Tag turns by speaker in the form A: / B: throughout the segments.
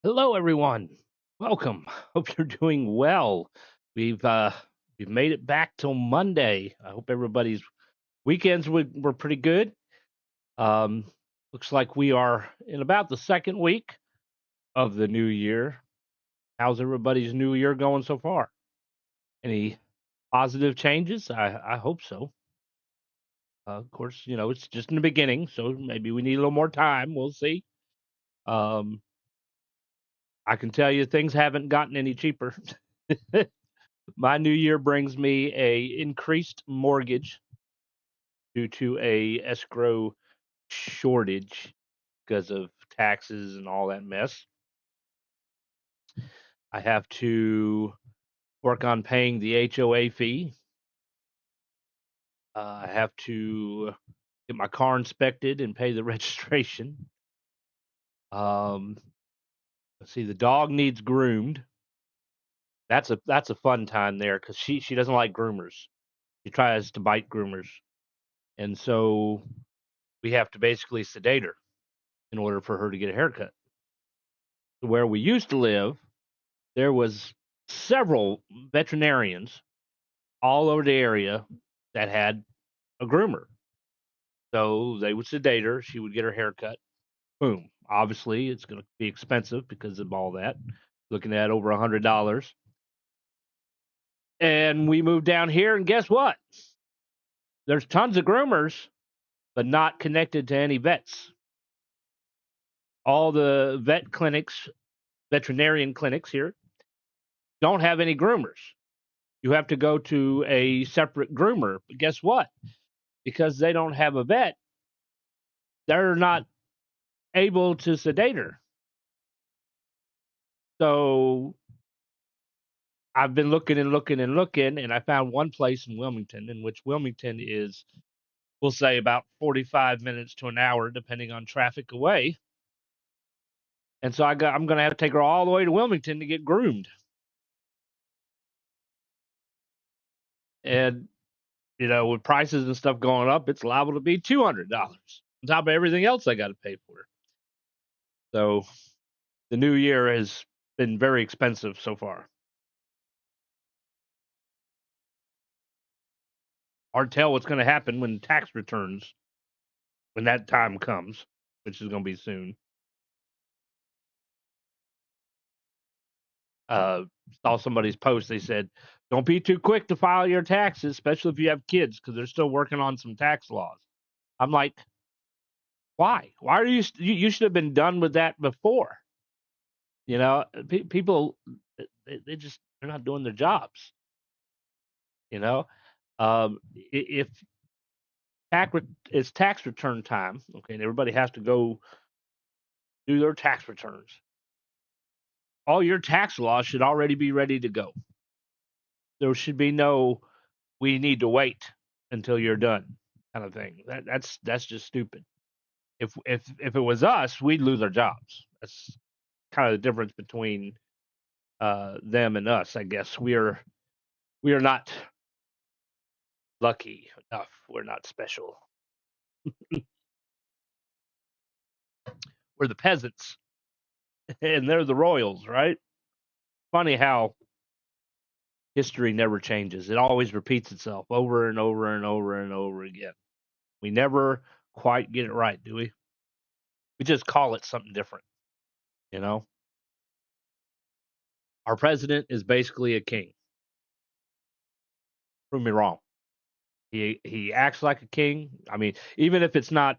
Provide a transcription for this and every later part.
A: Hello, everyone. Welcome. Hope you're doing well. We've made it back till Monday. I hope everybody's weekends were pretty good. Um, Looks like we are in about the second week of the new year. How's everybody's new year going so far? Any positive changes? I hope so. Of course, it's just in the beginning, so maybe we need a little more time. We'll see. Um, I can tell you things haven't gotten any cheaper. My new year brings me a increased mortgage due to a escrow shortage because of taxes and all that mess. I have to work on paying the HOA fee. I have to get my car inspected and pay the registration. Um, let's see, the dog needs groomed. That's a fun time there because she doesn't like groomers. She tries to bite groomers, and so we have to basically sedate her in order for her to get a haircut. Where we used to live, there was several veterinarians all over the area that had a groomer. So they would sedate her, she would get her haircut. Boom. Obviously, it's going to be expensive because of all that. Looking at over $100. And we moved down here, and guess what? There's tons of groomers, but not connected to any vets. All the veterinarian clinics here, don't have any groomers. You have to go to a separate groomer. But guess what? Because they don't have a vet, they're not able to sedate her. So I've been looking and looking and looking, and I found one place in Wilmington, in which Wilmington is, we'll say, about 45 minutes to an hour, depending on traffic away. And so I'm going to have to take her all the way to Wilmington to get groomed. And, with prices and stuff going up, it's liable to be $200 on top of everything else I got to pay for. So the new year has been very expensive so far. Hard to tell what's going to happen when tax returns, when that time comes, which is going to be soon. Uh, Saw somebody's post. They said, "Don't be too quick to file your taxes, especially if you have kids, because they're still working on some tax laws." I'm like, why? Why are you should have been done with that before. People, they're not doing their jobs. You know, if it's tax return time, okay, and everybody has to go do their tax returns. All your tax laws should already be ready to go. There should be no, we need to wait until you're done kind of thing. That's just stupid. If it was us, we'd lose our jobs. That's kind of the difference between them and us. I guess we are not lucky enough. We're not special. We're the peasants, and they're the royals, right? Funny how history never changes. It always repeats itself over and over and over and over again. We never quite get it right, do we? We just call it something different, you know? Our president is basically a king. Prove me wrong. He acts like a king. I mean, even if it's not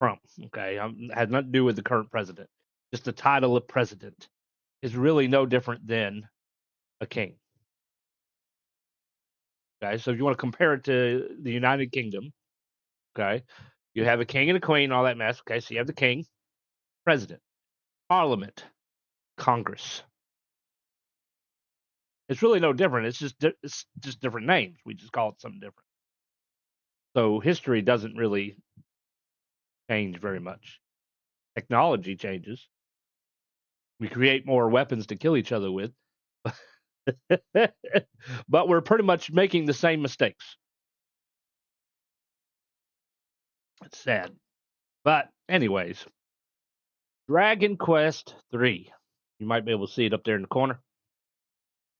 A: Trump, okay, has nothing to do with the current president. Just the title of president is really no different than a king. Okay, so if you want to compare it to the United Kingdom, okay, you have a king and a queen, all that mess. Okay, so you have the king, president, parliament, Congress. It's really no different. It's just different names. We just call it something different. So history doesn't really change very much. Technology changes. We create more weapons to kill each other with. But we're pretty much making the same mistakes. It's sad. But anyways, Dragon Quest 3. You might be able to see it up there in the corner.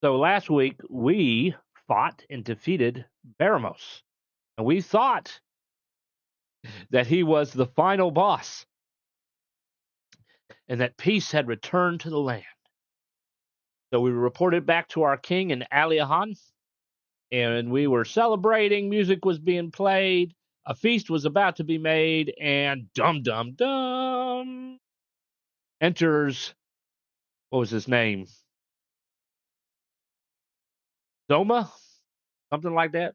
A: So last week, we fought and defeated Baramos. And we thought that he was the final boss and that peace had returned to the land. So we reported back to our king in Aliahan, and we were celebrating. Music was being played. A feast was about to be made, and dum enters, what was his name? Zoma? Something like that?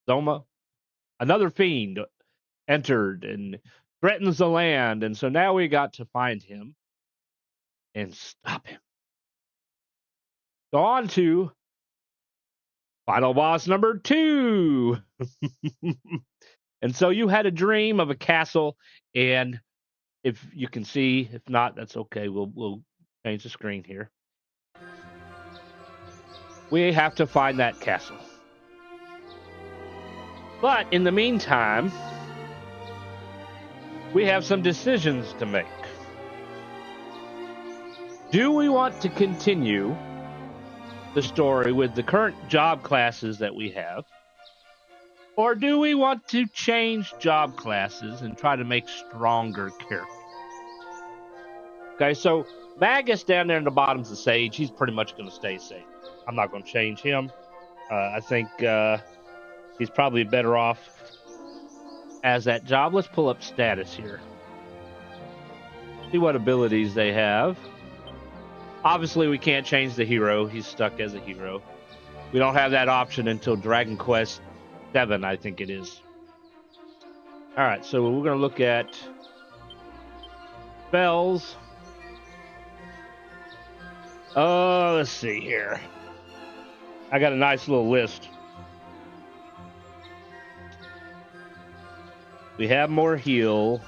A: Zoma? Another fiend entered and threatens the land, and so now we got to find him and stop him. So on to final boss number 2. And so you had a dream of a castle, and if you can see, if not, that's okay. We'll change the screen here. We have to find that castle. But in the meantime, we have some decisions to make. Do we want to continue the story with the current job classes that we have? Or do we want to change job classes and try to make stronger characters? Okay, so Magus down there in the bottom's the sage. He's pretty much going to stay sage. I'm not going to change him. I think he's probably better off as that job. Let's pull up status here. See what abilities they have. Obviously, we can't change the hero. He's stuck as a hero. We don't have that option until DragonQuest 7, I think it is. All right, so we're going to look at spells. Let's see here. I got a nice little list. We have more heal.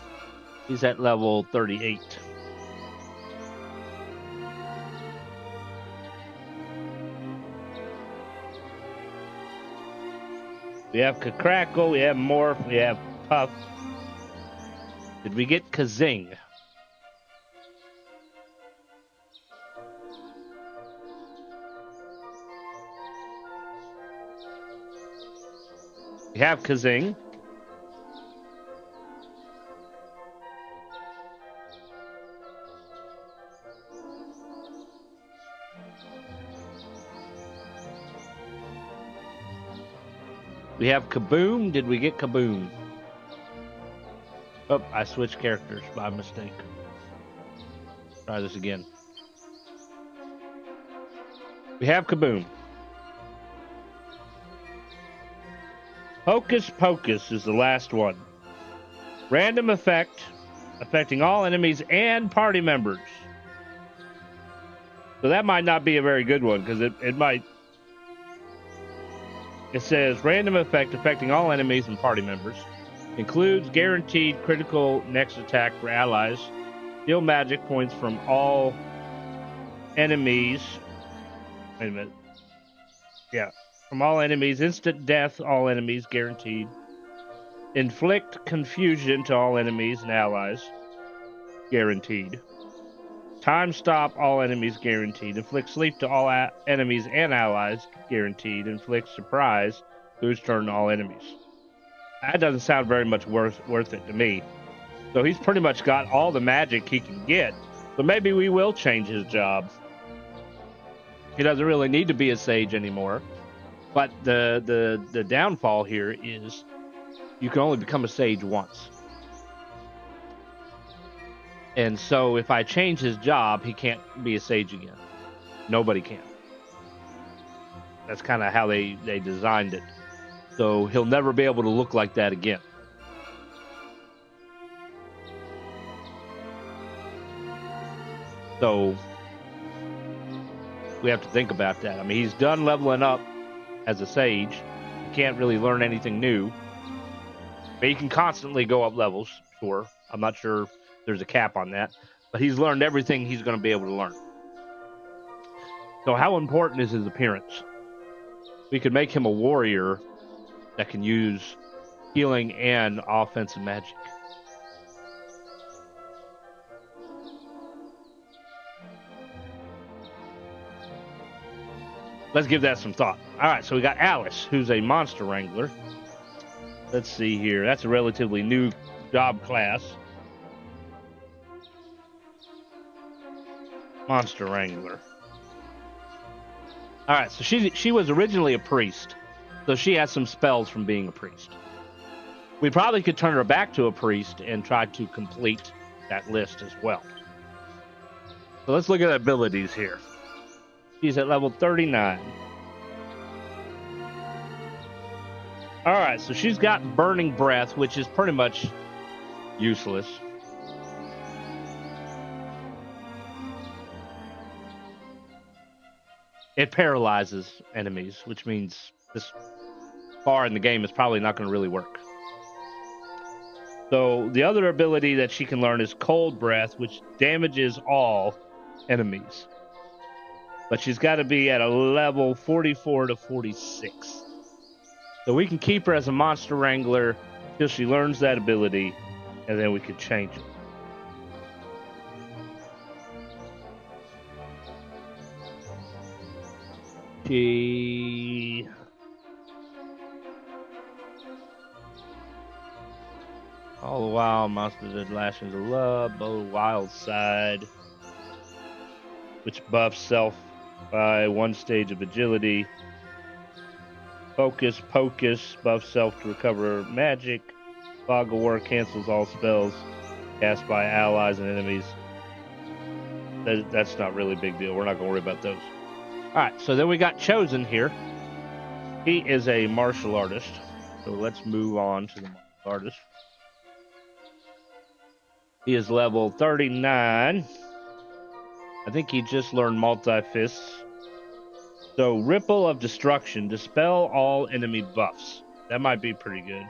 A: He's at level 38. We have Crackle, we have Morph, we have Puff. Did we get Kazing? We have Kazing. We have Kaboom. Did we get Kaboom? Oh, I switched characters by mistake. Try this again. We have Kaboom. Hocus Pocus is the last one. Random effect affecting all enemies and party members. So that might not be a very good one because it might. It says random effect affecting all enemies and party members. Includes guaranteed critical next attack for allies. Steal magic points from all enemies. Wait a minute. Yeah. From all enemies. Instant death, all enemies, guaranteed. Inflict confusion to all enemies and allies. Guaranteed. Time stop, all enemies, guaranteed. Inflict sleep to all enemies and allies, guaranteed. Inflict surprise, lose turn to all enemies. That doesn't sound very much worth it to me. So he's pretty much got all the magic he can get. So maybe we will change his job. He doesn't really need to be a sage anymore. But the downfall here is you can only become a sage once. And so if I change his job, he can't be a sage again. Nobody can. That's kind of how they designed it. So he'll never be able to look like that again. So we have to think about that. I mean, he's done leveling up as a sage. He can't really learn anything new. But he can constantly go up levels, sure. I'm not sure if there's a cap on that. But he's learned everything he's going to be able to learn. So how important is his appearance? We could make him a warrior that can use healing and offensive magic. let's give that some thought. All right, so we got Alice, who's a monster wrangler. Let's see here. That's a relatively new job class. Monster wrangler. All right, so she was originally a priest, so she has some spells from being a priest. We probably could turn her back to a priest and try to complete that list as well. So let's look at abilities here. She's at level 39. All right, so she's got Burning Breath, which is pretty much useless. It paralyzes enemies, which means this far in the game is probably not going to really work. So the other ability that she can learn is Cold Breath, which damages all enemies. But she's got to be at a level 44 to 46. So we can keep her as a monster wrangler till she learns that ability, and then we can change it. All the while, monsters are lashings of love, bow wild side, which buffs self by 1 stage of agility. Focus, Pocus, buffs self to recover magic. Fog of War cancels all spells cast by allies and enemies. That's not really a big deal. We're not going to worry about those. Alright, so then we got Chosen here. He is a martial artist. So let's move on to the martial artist. He is level 39. I think he just learned Multi-Fists. So, Ripple of Destruction. Dispel all enemy buffs. That might be pretty good.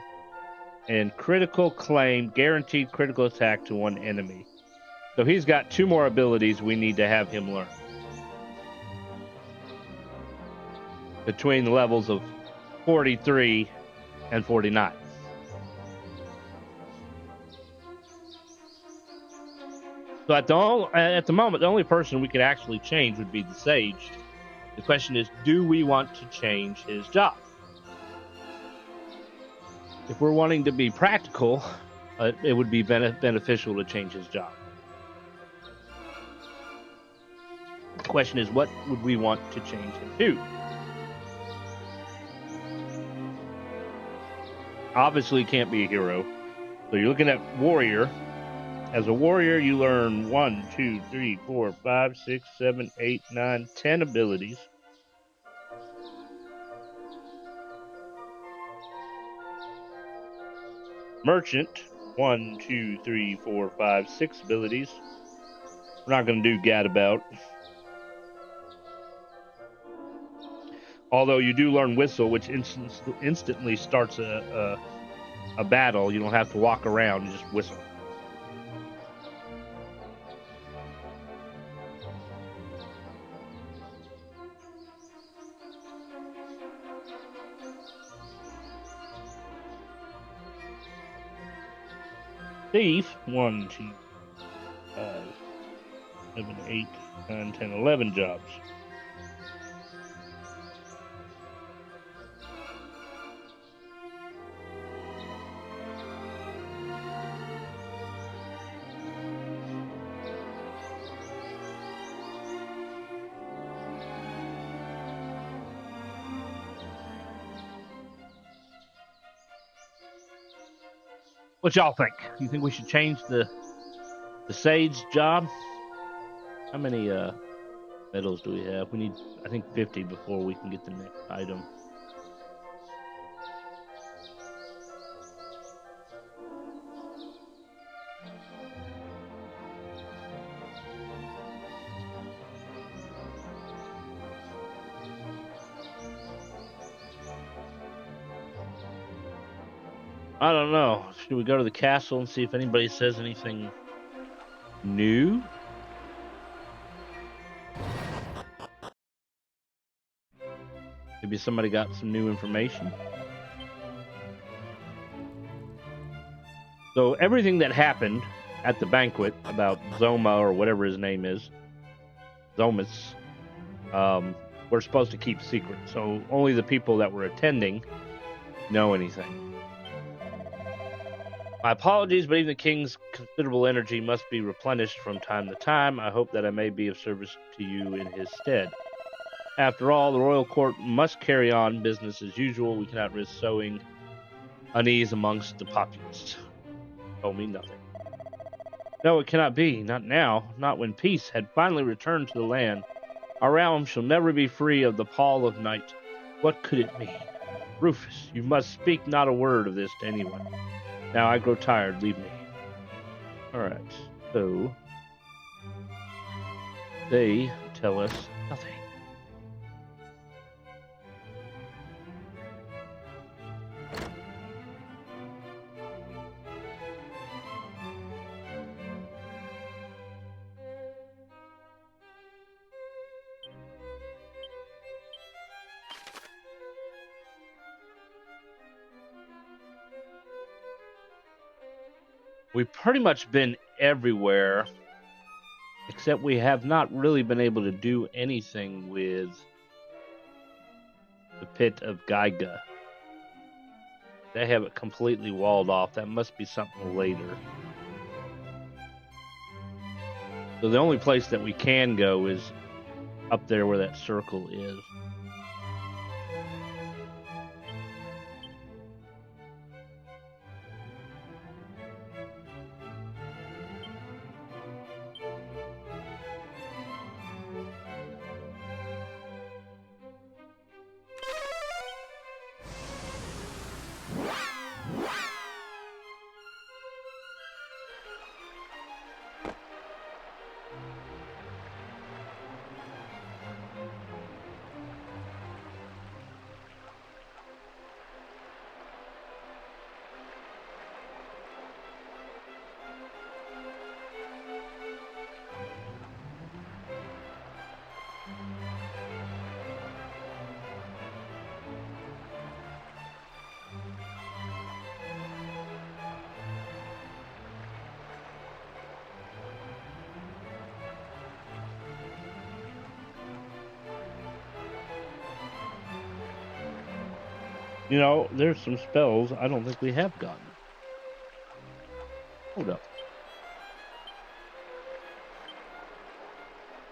A: And Critical Claim. Guaranteed critical attack to one enemy. So, he's got 2 more abilities we need to have him learn. Between the levels of 43 and 49. So at the moment, the only person we could actually change would be the Sage. The question is, do we want to change his job? If we're wanting to be practical, it would be beneficial to change his job. The question is, what would we want to change him to? Obviously, can't be a hero. So you're looking at warrior. As a warrior, you learn 1, 2, 3, 4, 5, 6, 7, 8, 9, 10 abilities. Merchant, 1, 2, 3, 4, 5, 6 abilities. We're not going to do Gadabout. Although you do learn Whistle, which instantly starts a battle. You don't have to walk around, you just whistle. Thief, 1, 2, 5, 7, 8, 9, 10, 11 jobs. What y'all think? You think we should change the Sage job? How many medals do we have? We need, I think, 50 before we can get the next item. I don't know. Should we go to the castle and see if anybody says anything new? Maybe somebody got some new information. So everything that happened at the banquet about Zoma or whatever his name is, Zomas, we're supposed to keep secret, so only the people that were attending know anything. My apologies, but even the king's considerable energy must be replenished from time to time. I hope that I may be of service to you in his stead. After all, the royal court must carry on business as usual. We cannot risk sowing unease amongst the populace. Told me nothing. No, it cannot be. Not now. Not when peace had finally returned to the land. Our realm shall never be free of the pall of night. What could it mean? Rufus, you must speak not a word of this to anyone. Now I grow tired. Leave me. Alright, so they tell us nothing. We've pretty much been everywhere, except we have not really been able to do anything with the pit of Geiga. They have it completely walled off. That must be something later. So the only place that we can go is up there where that circle is. You know, there's some spells I don't think we have gotten. Hold up.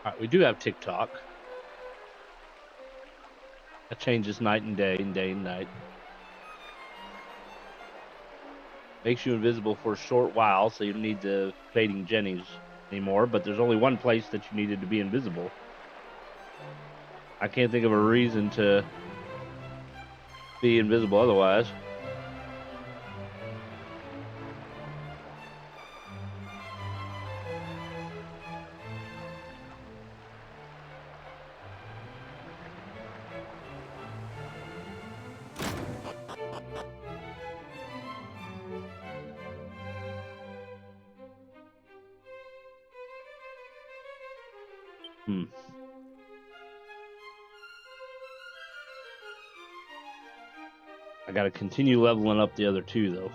A: Alright, we do have TikTok. That changes night and day and night. Makes you invisible for a short while, so you don't need the fading jennies anymore, but there's only one place that you needed to be invisible. I can't think of a reason to be invisible otherwise. I gotta continue leveling up the other two, though.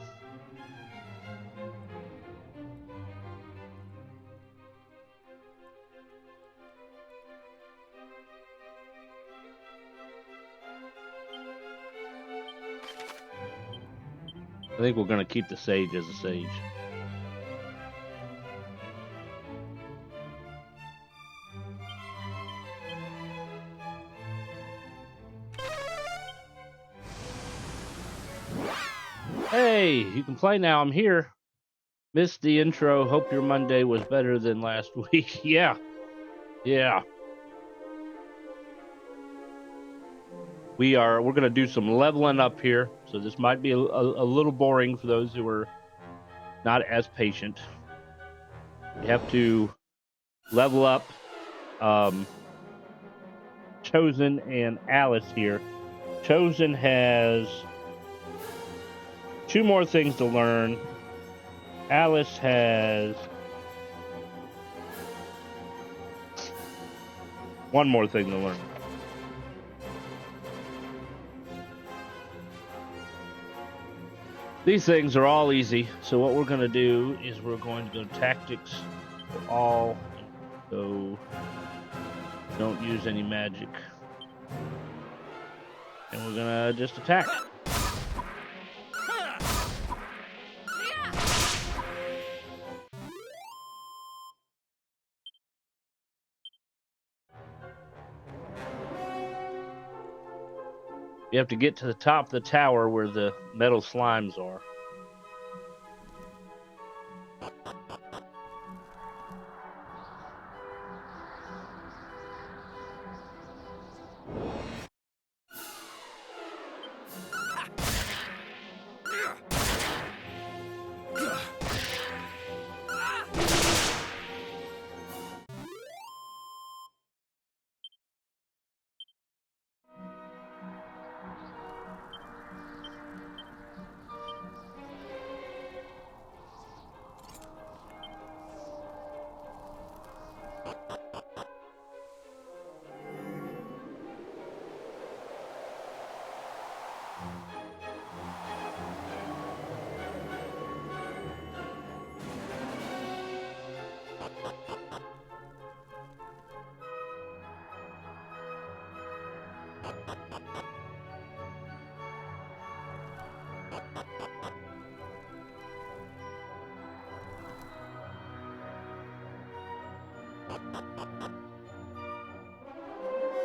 A: I think we're gonna keep the sage as a sage. Hey, you can play now. I'm here. Missed the intro. Hope your Monday was better than last week. Yeah. We're gonna do some leveling up here. So this might be a little boring for those who are not as patient. You have to level up Chosen and Alice here. Chosen has 2 more things to learn. Alice has 1 more thing to learn. These things are all easy, so what we're going to do is we're going to go tactics for all. So don't use any magic. And we're gonna just attack. You have to get to the top of the tower where the metal slimes are.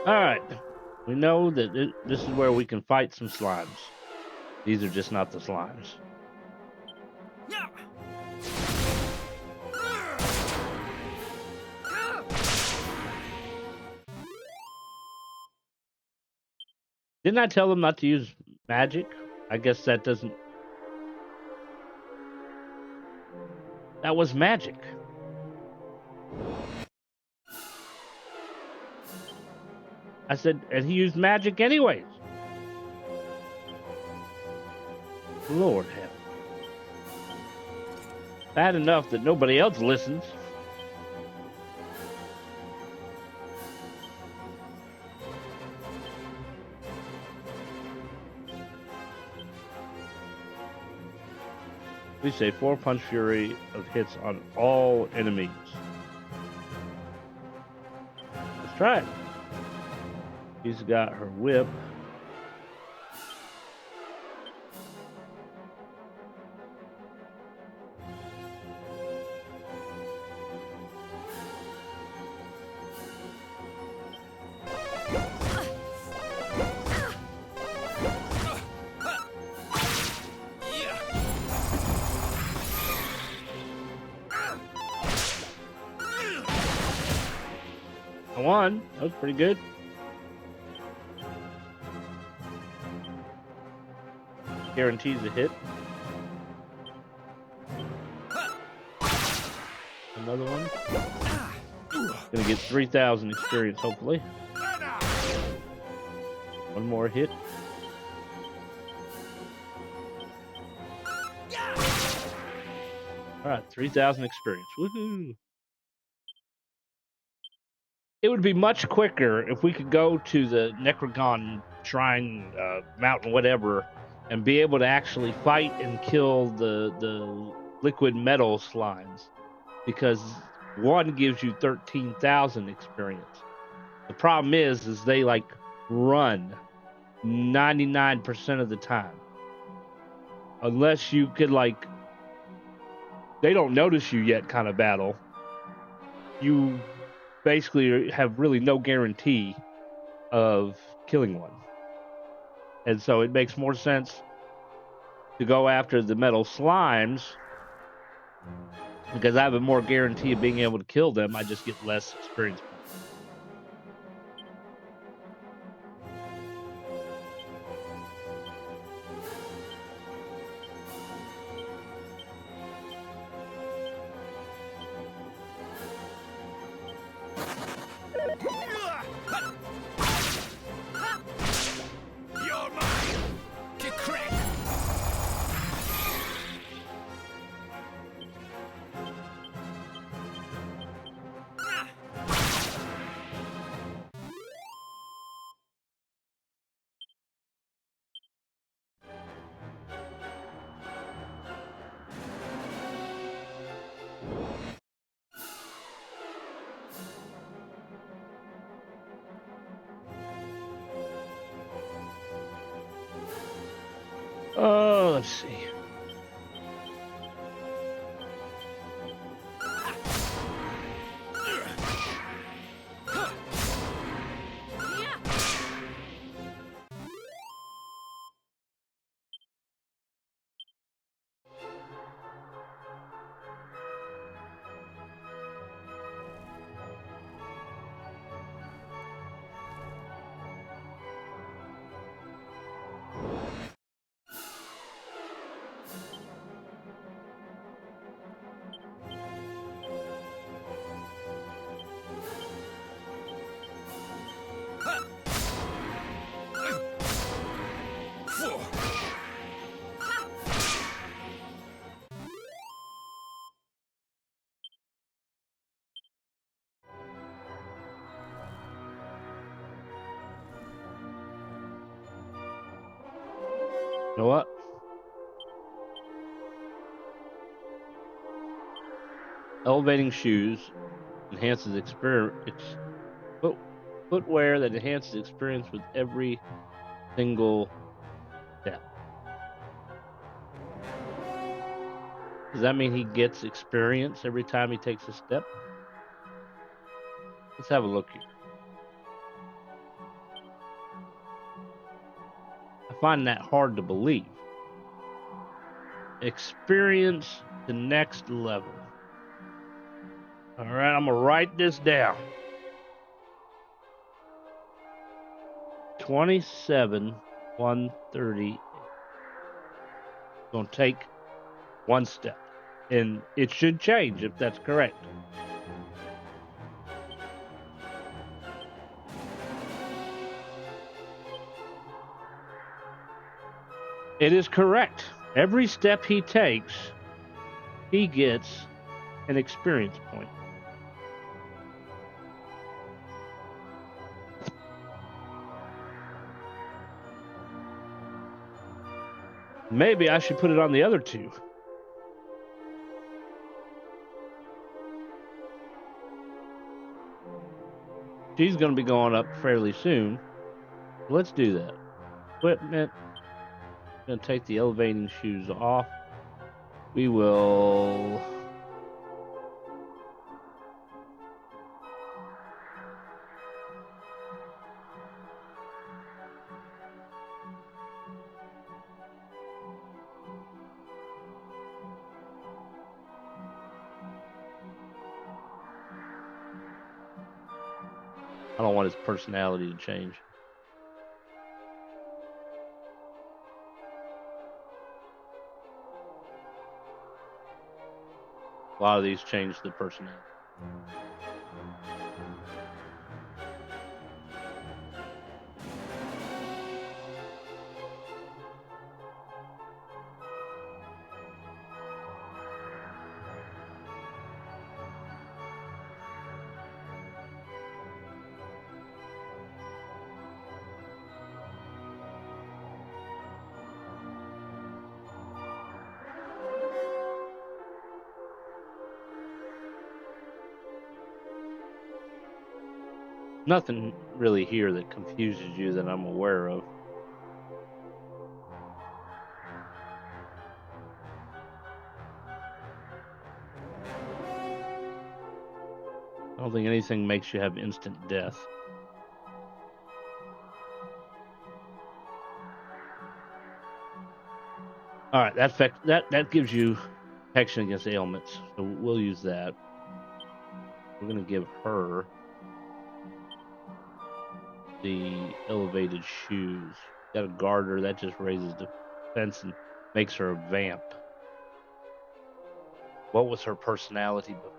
A: Alright, we know that this is where we can fight some slimes. These are just not the slimes. Didn't I tell them not to use magic? I guess that doesn't... That was magic. I said, and he used magic anyways. Lord hell. Bad enough that nobody else listens. We say 4 punch fury of hits on all enemies. Let's try it. She's got her whip. I won. That was pretty good. Guarantees a hit. Another one. Gonna get 3,000 experience, hopefully. One more hit. Alright, 3,000 experience. Woohoo! It would be much quicker if we could go to the Necrogon Shrine, mountain, whatever, and be able to actually fight and kill the liquid metal slimes, because one gives you 13,000 experience. The problem is they like run 99% of the time, unless you could like they don't notice you yet kind of battle. You basically have really no guarantee of killing one. And so it makes more sense to go after the metal slimes, because I have a more guarantee of being able to kill them. I just get less experience points. Oh, let's see. You know what? Elevating shoes enhances footwear that enhances experience with every single step. Does that mean he gets experience every time he takes a step? Let's have a look here. I find that hard to believe. Experience the next level. All right, I'm going to write this down. 27,138. Going to take one step. And it should change if that's correct. It is correct. Every step he takes, he gets an experience point. Maybe I should put it on the other two. She's going to be going up fairly soon. Let's do that. Equipment. Going to take the elevating shoes off. We will... I don't want his personality to change. A lot of these change the personality. Nothing really here that confuses you that I'm aware of. I don't think anything makes you have instant death. All right, that gives you protection against ailments, so we'll use that. We're going to give her the elevated shoes. Got a garter that just raises defense and makes her a vamp. What was her personality before?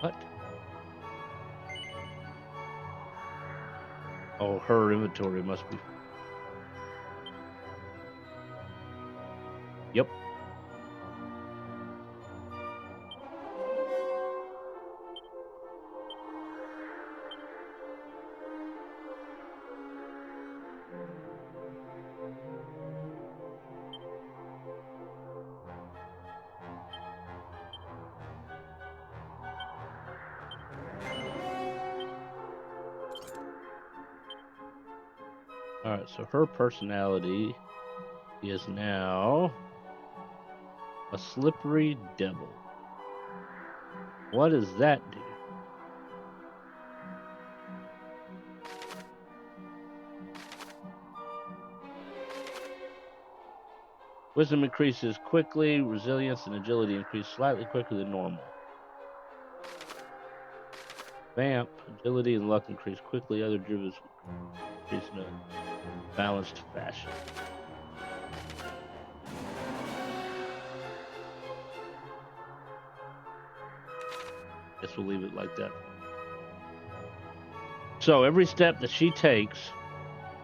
A: What? Oh, her inventory must be... Yep. Alright, so her personality is now a slippery devil. What does that do? Wisdom increases quickly, resilience and agility increase slightly quicker than normal. Vamp, agility and luck increase quickly, other drivers increase in a balanced fashion. Guess we'll leave it like that. So every step that she takes,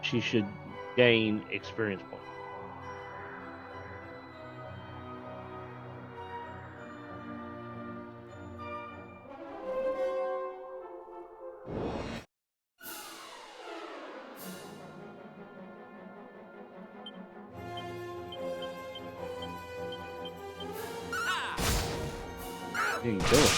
A: she should gain experience points. You can kill it.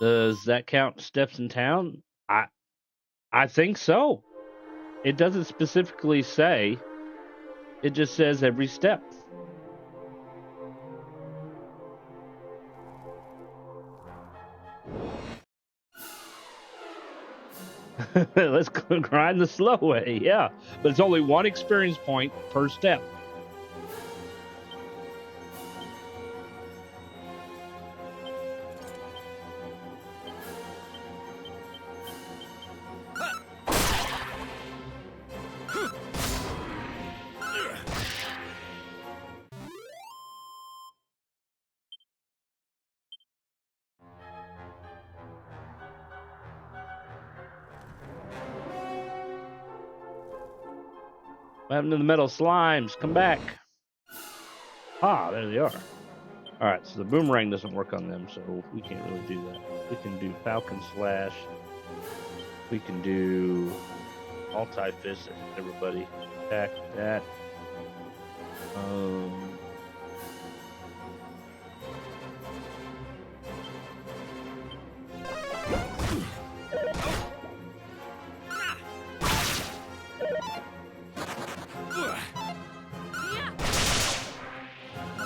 A: Does that count steps in town? I think so. It doesn't specifically say. It just says every step. Let's grind the slow way, yeah. But it's only one experience point per step. What happened to the metal slimes? Come back. Ah, there they are. Alright, so the boomerang doesn't work on them, so we can't really do that. We can do Falcon Slash. We can do multi-fist and hit everybody. Attack that.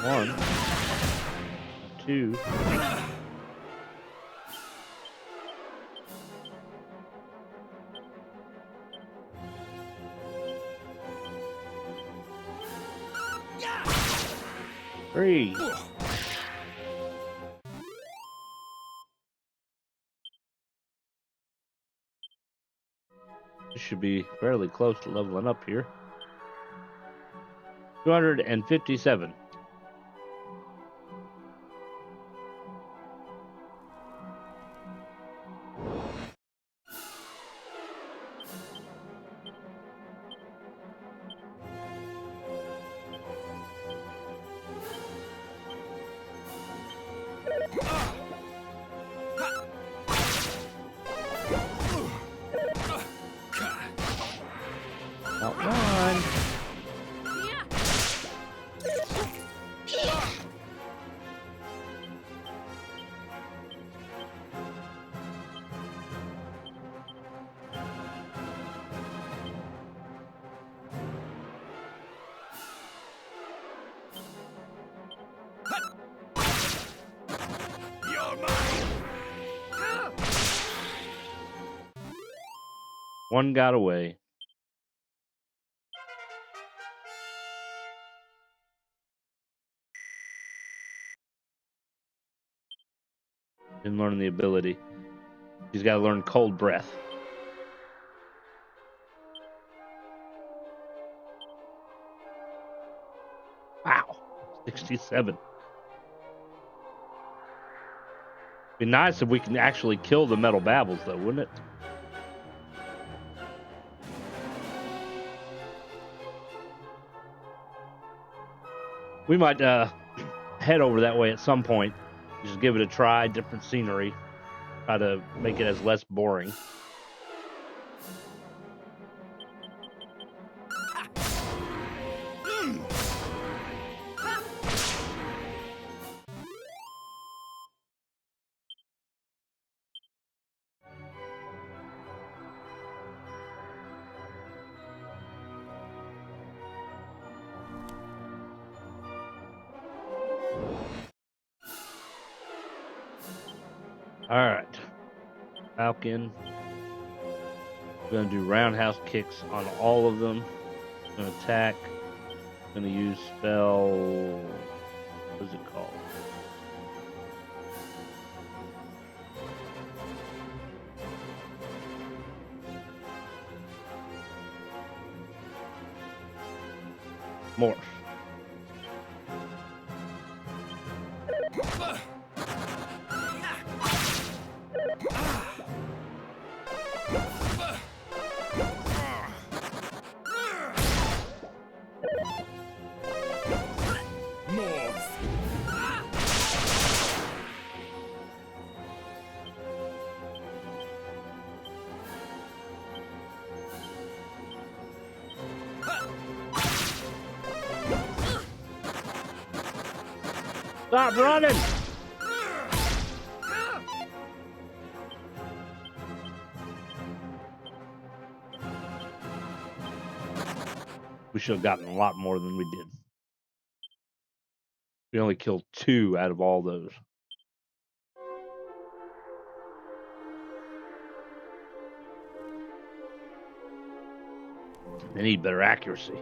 A: One, two. Three. This should be fairly close to leveling up here. 257. Not one. One got away. Didn't learn the ability. He's got to learn cold breath. Wow. 67. Be nice if we can actually kill the metal babbles, though, wouldn't it? We might head over that way at some point. Just give it a try, different scenery. Try to make it as less boring. All right. Falcon. We're going to do roundhouse kicks on all of them. Going to attack. Going to use spell. What is it called? Morph. Stop running! We should have gotten a lot more than we did. We only killed 2 out of all those. They need better accuracy.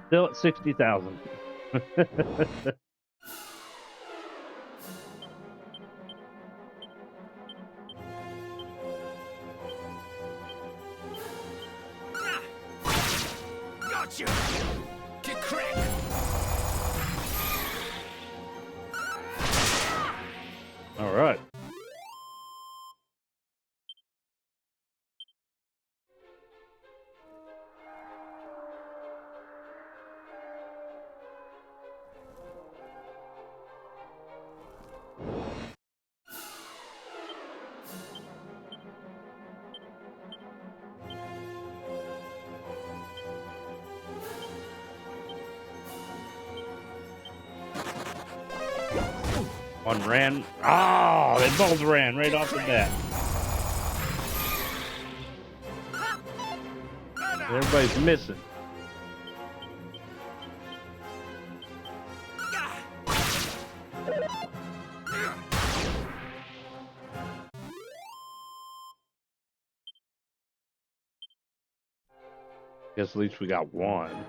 A: Still at 60,000.
B: Gotcha! Get crack!
A: All right. One ran. Oh, they both ran right off the bat. Everybody's missing. Guess at least we got one.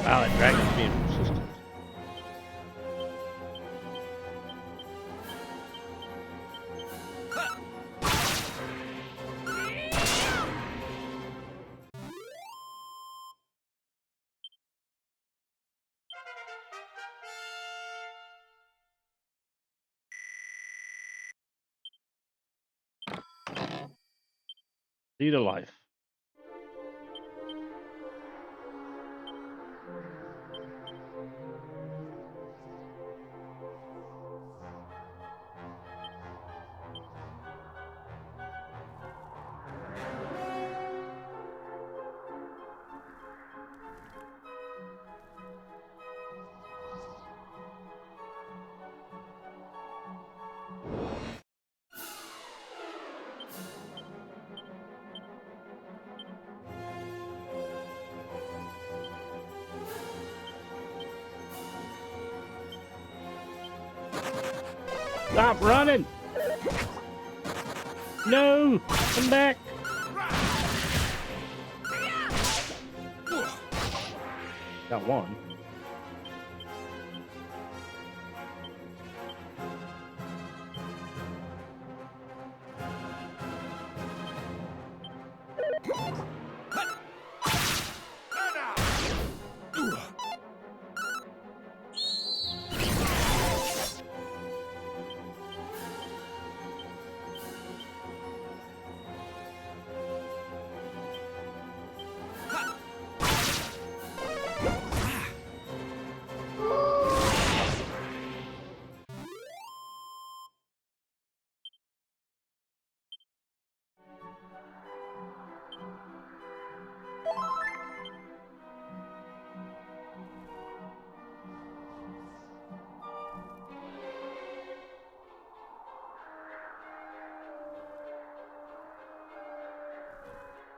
A: Wow, that dragon's being persistent. Seed of life. Stop running! No! Come back! Got one.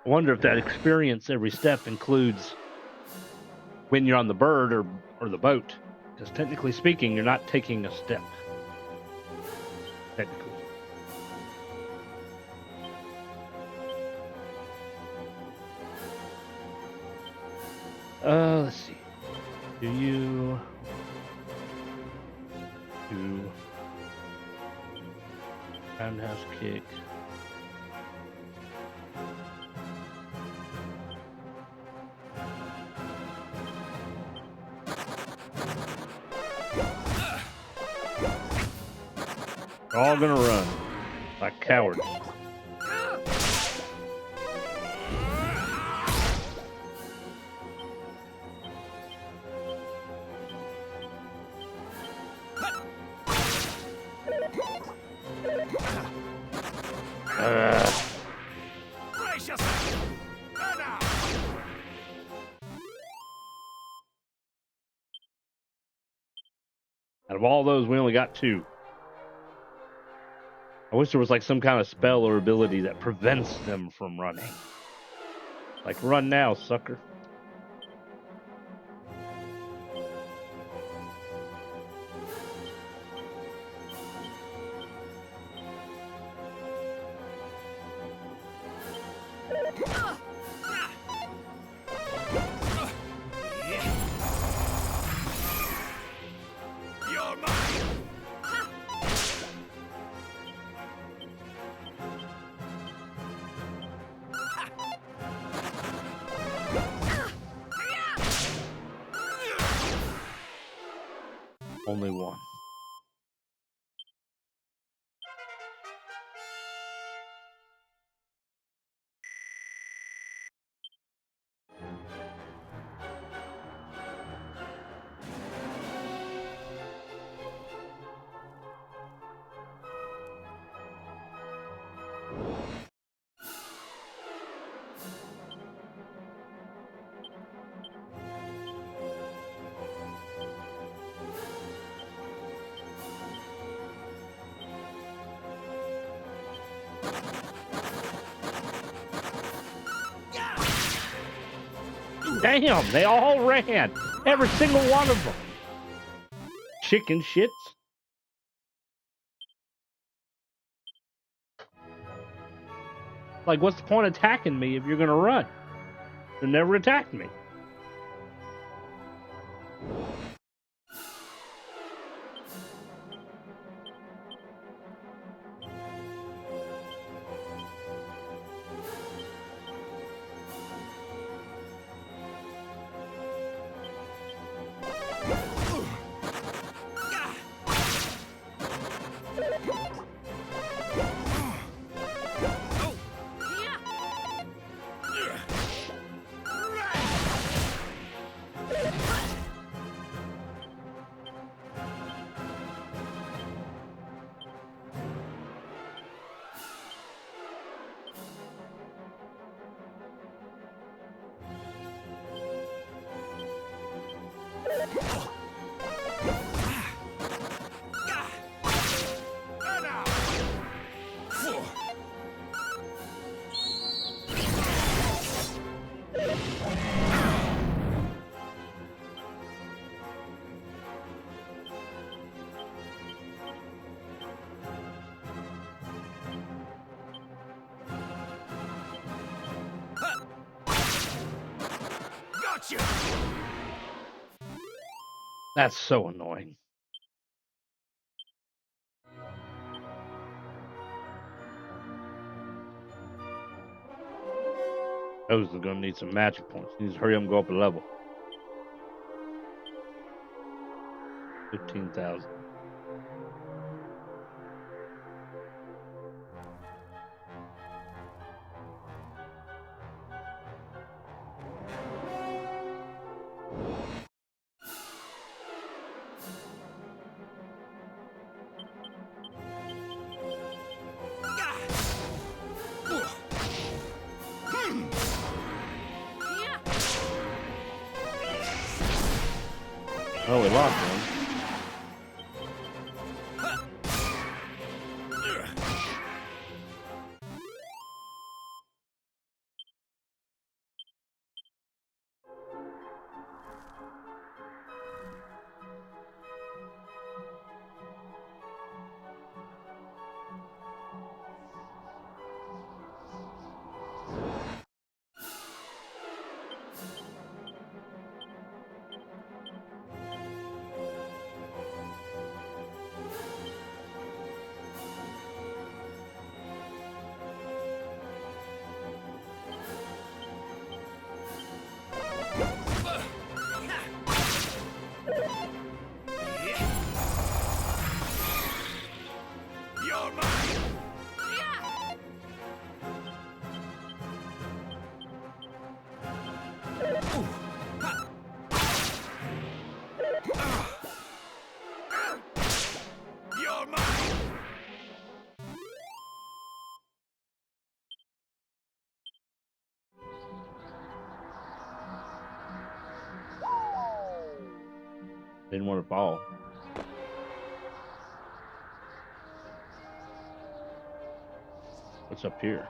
A: I wonder if that experience every step includes when you're on the bird or the boat. Because technically speaking, you're not taking a step. Technically. Let's see. Do you do roundhouse kick? They're all gonna run like cowards. Out of all those, we only got two. I wish there was like some kind of spell or ability that prevents them from running. Like, run now, sucker. Only one. Damn, they all ran. Every single one of them. Chicken shits. Like, what's the point of attacking me if you're gonna run? It never attacked me.
B: Gotcha!
A: That's so annoying. Those are gonna need some magic points. He needs to hurry up and go up a level. 15,000. Oh, we lost one.
B: You're mine! You're mine!
A: Didn't want to fall. What's up here?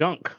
A: junk.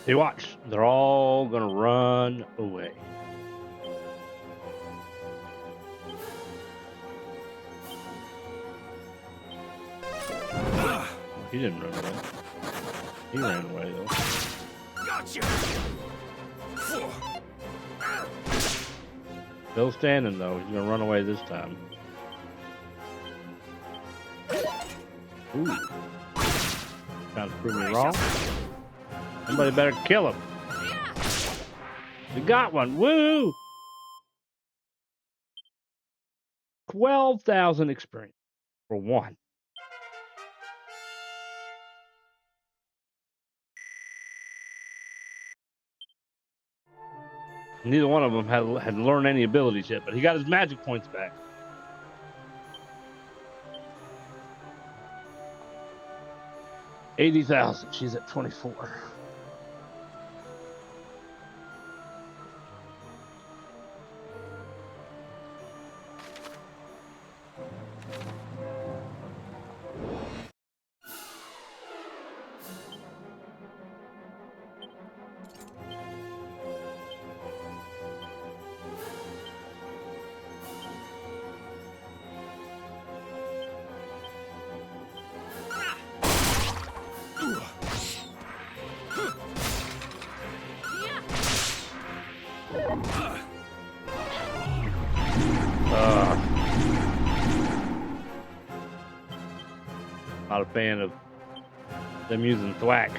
A: Hey, watch. They're all gonna run away. He didn't run away. He ran away though.
B: Gotcha.
A: Still standing though. He's gonna run away this time. Ooh. Trying to prove me wrong. Somebody better kill him. We got one. Woo! 12,000 experience for one. Neither one of them had learned any abilities yet, but he got his magic points back. $80,000. She's at 24. Not a fan of them using thwack.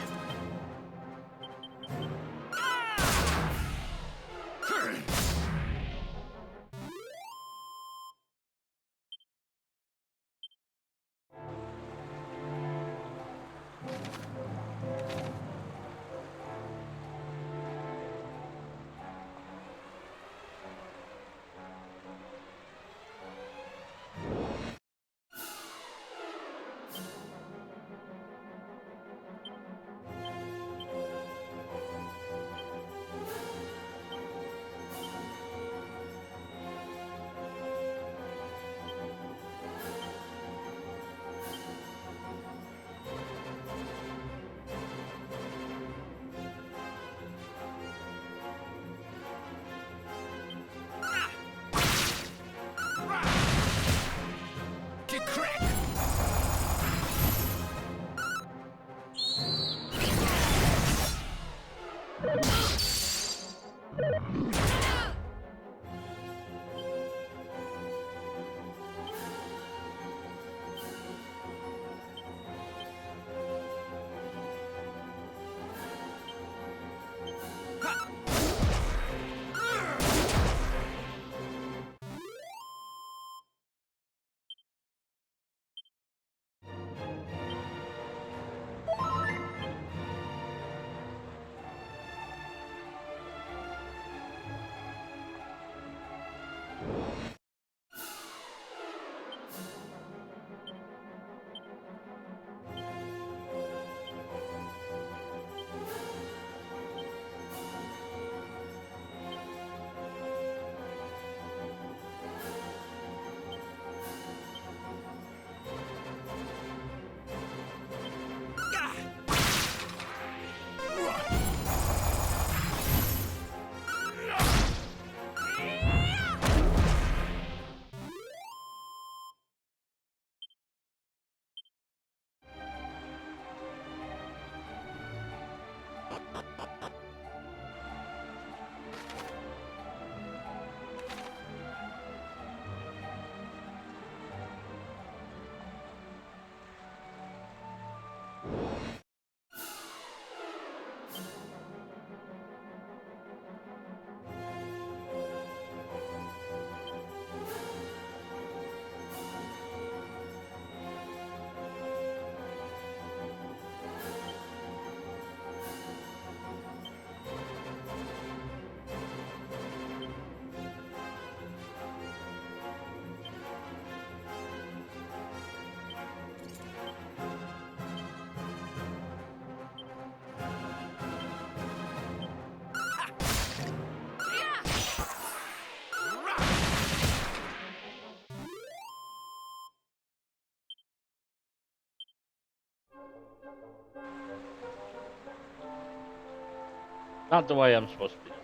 A: Not the way I'm supposed to be doing.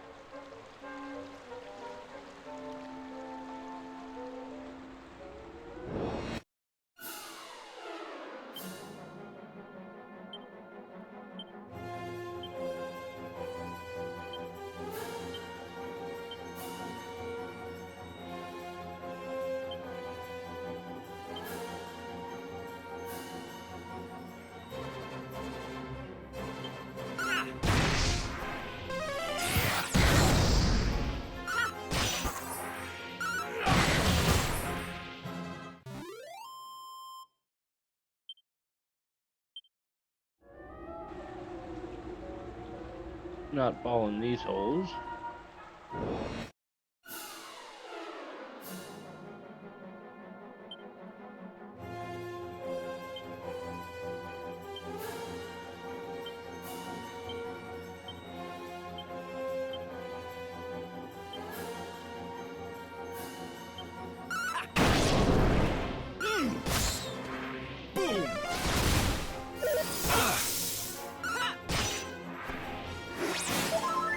A: Not following these holes.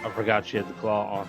A: I forgot she had the claw on.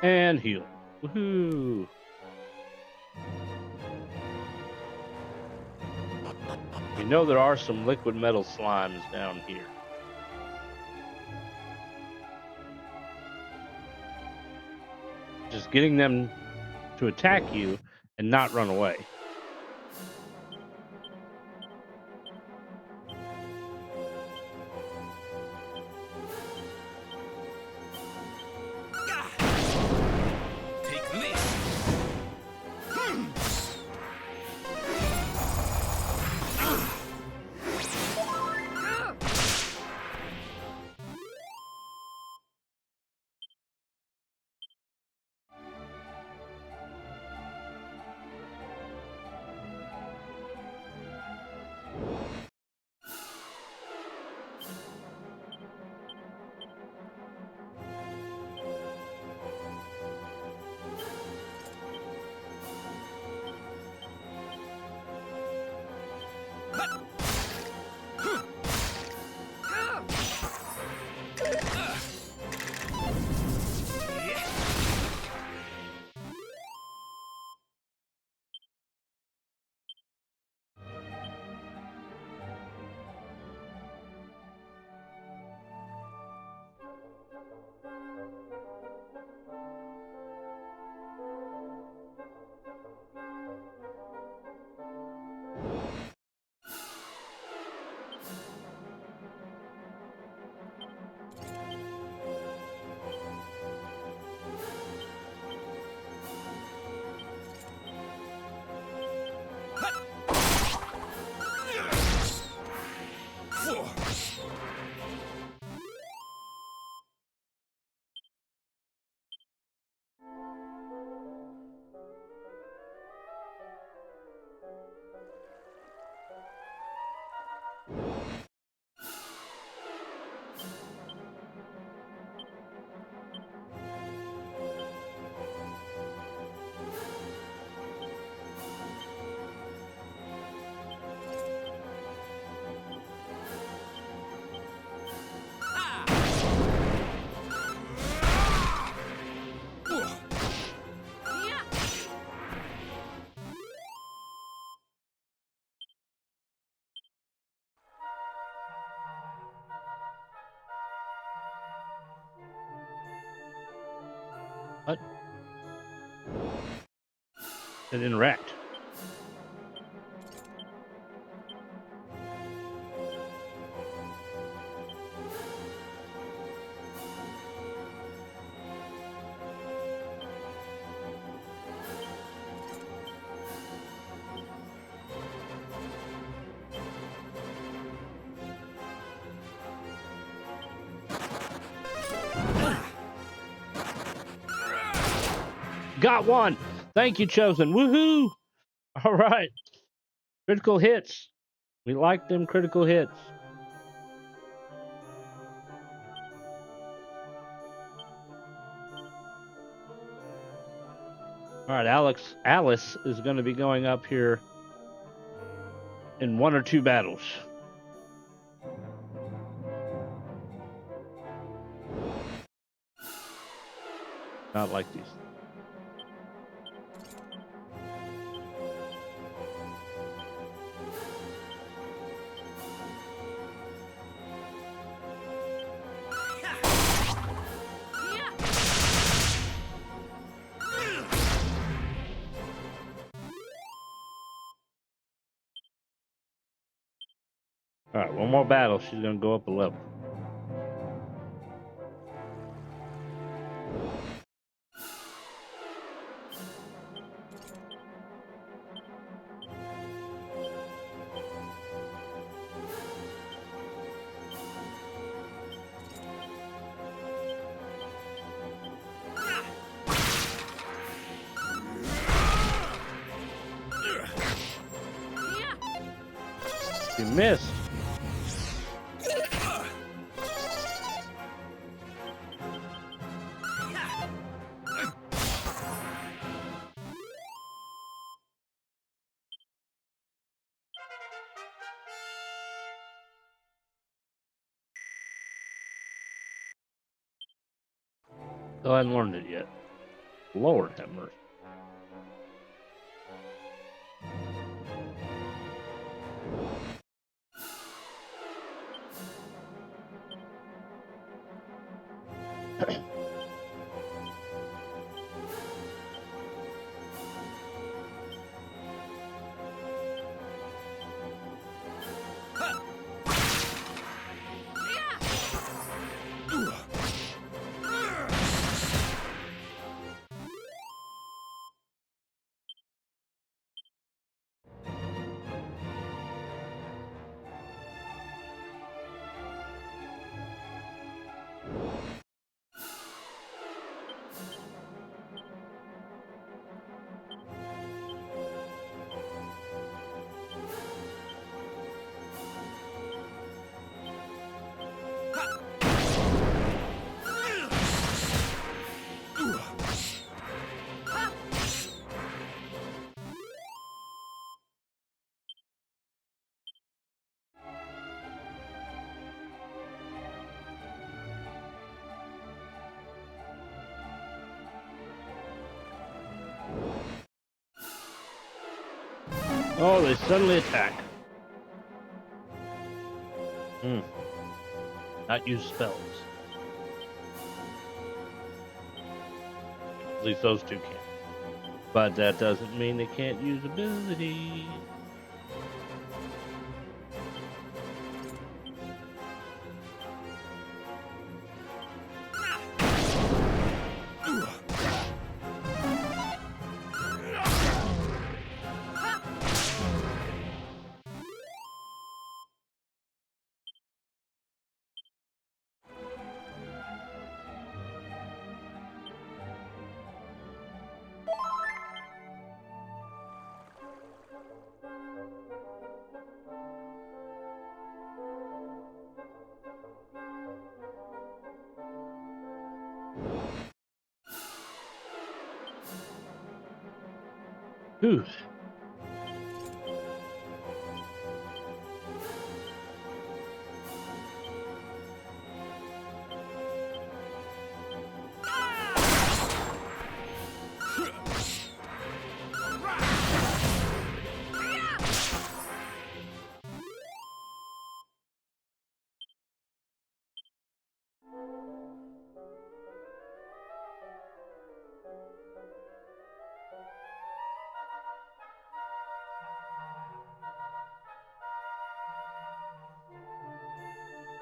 A: And heal. Woohoo! You know there are some liquid metal slimes down here. Just getting them to attack you and not run away.
B: Take this.
A: What? It interact. Got one. Thank you, Chosen. Woohoo! All right. Critical hits. We like them critical hits. All right, Alice is going to be going up here in 1 or 2 battles. Not like these. All right, one more battle. She's going to go up a level. You missed. Oh, I haven't learned it yet. Lord have mercy. Oh, they suddenly attack. Not use spells. At least those two can. But that doesn't mean they can't use abilities. Whew.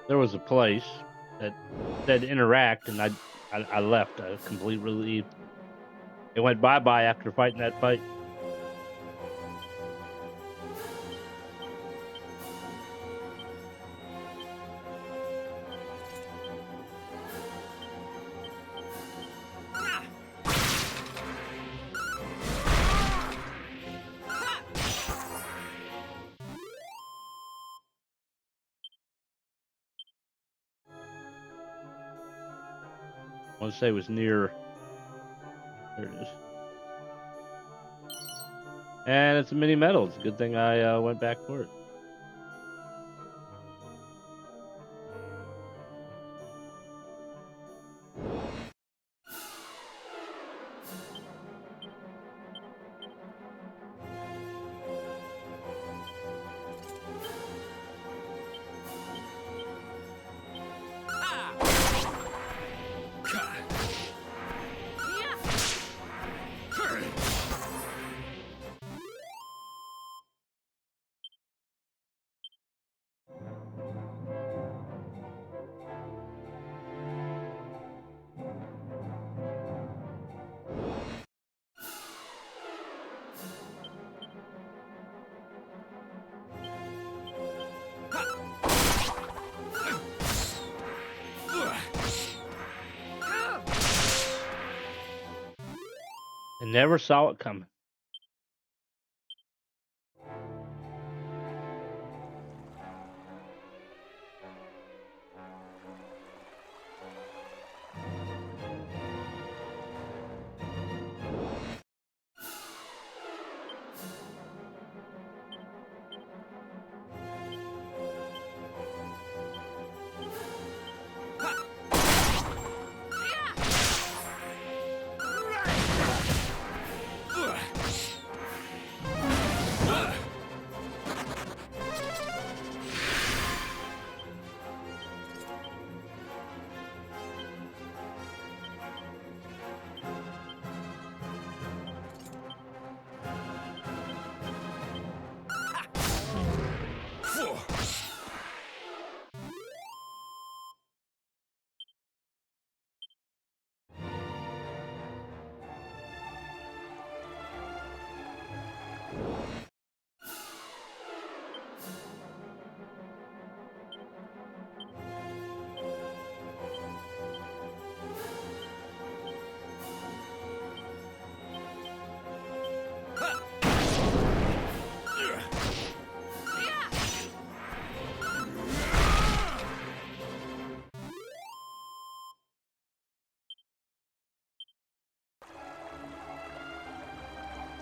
A: There was a place that said interact, and I left. I was completely relieved. It went bye-bye after fighting that fight. I want to say it was near. There it is. And it's a mini medal. It's a good thing I went back for it. I never saw it coming.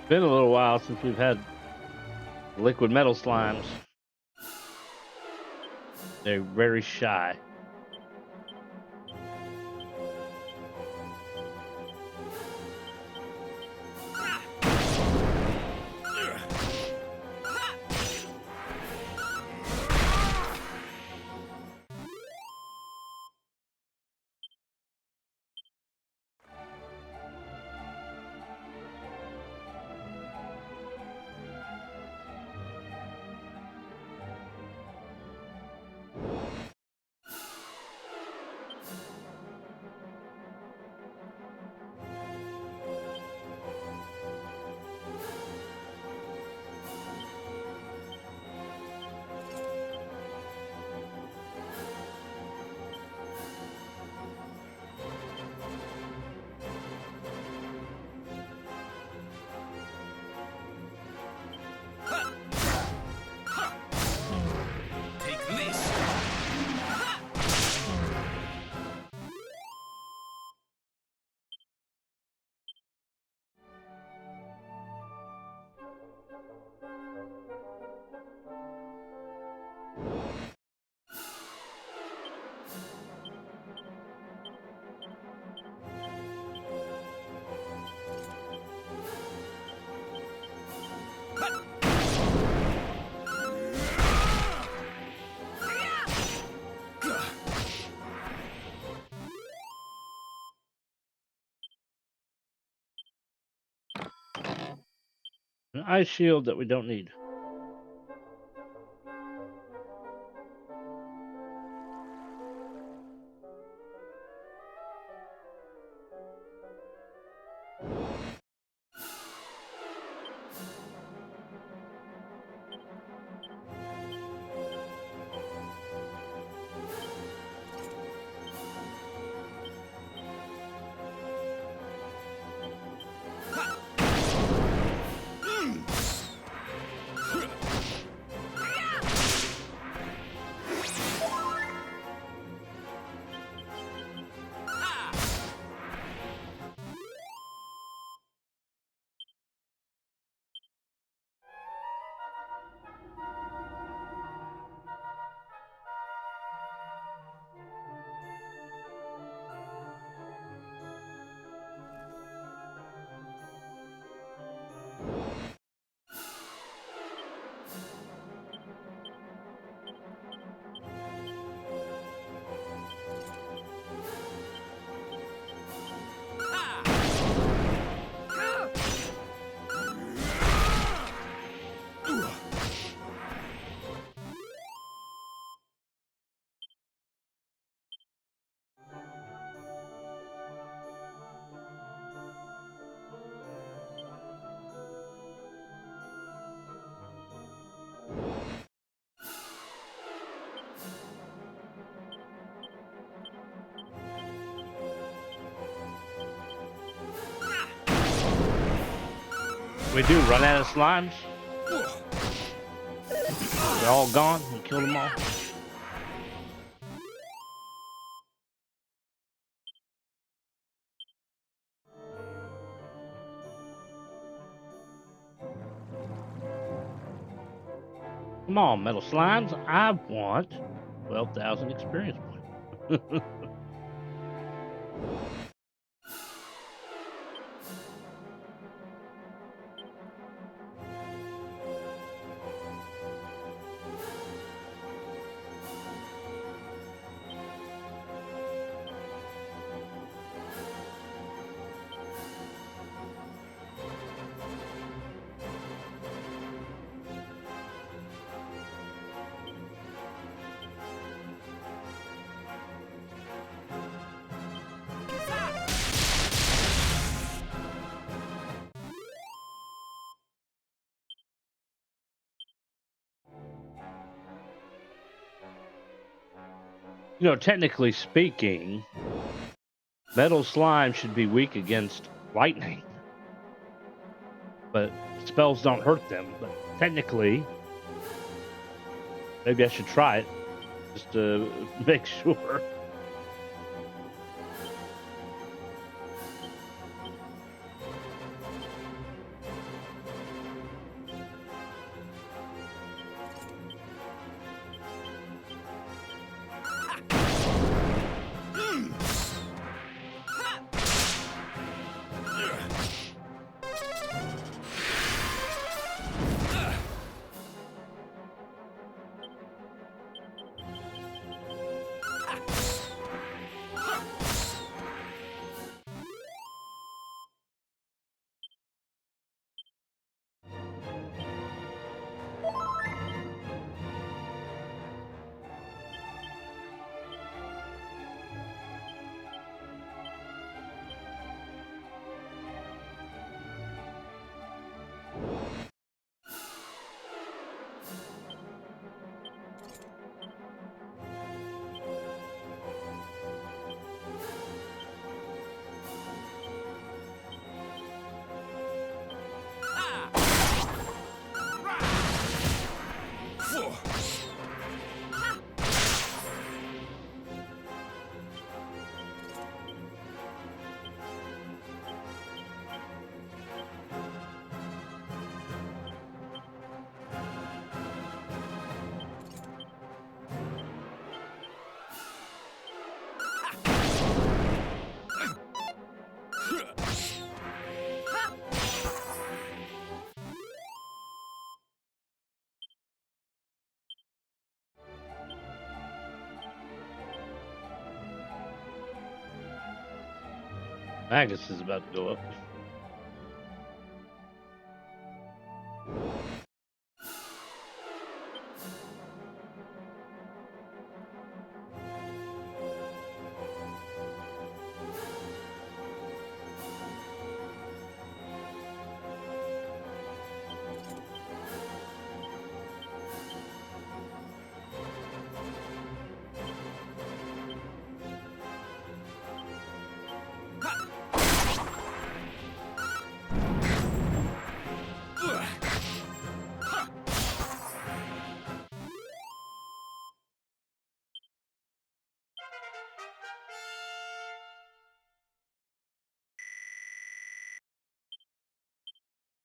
A: Been a little while since we've had liquid metal slimes. They're very shy. An ice shield that we don't need. We do run out of slimes. They're all gone. We killed them all. Come on, metal slimes. I want 12,000 experience points. You know, technically speaking, metal slime should be weak against lightning. But spells don't hurt them. But technically, maybe I should try it just to make sure. Magus is about to go up.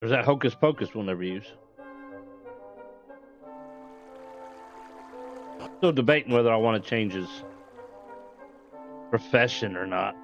A: Or is that hocus pocus we'll never use? Still debating whether I want to change his profession or not.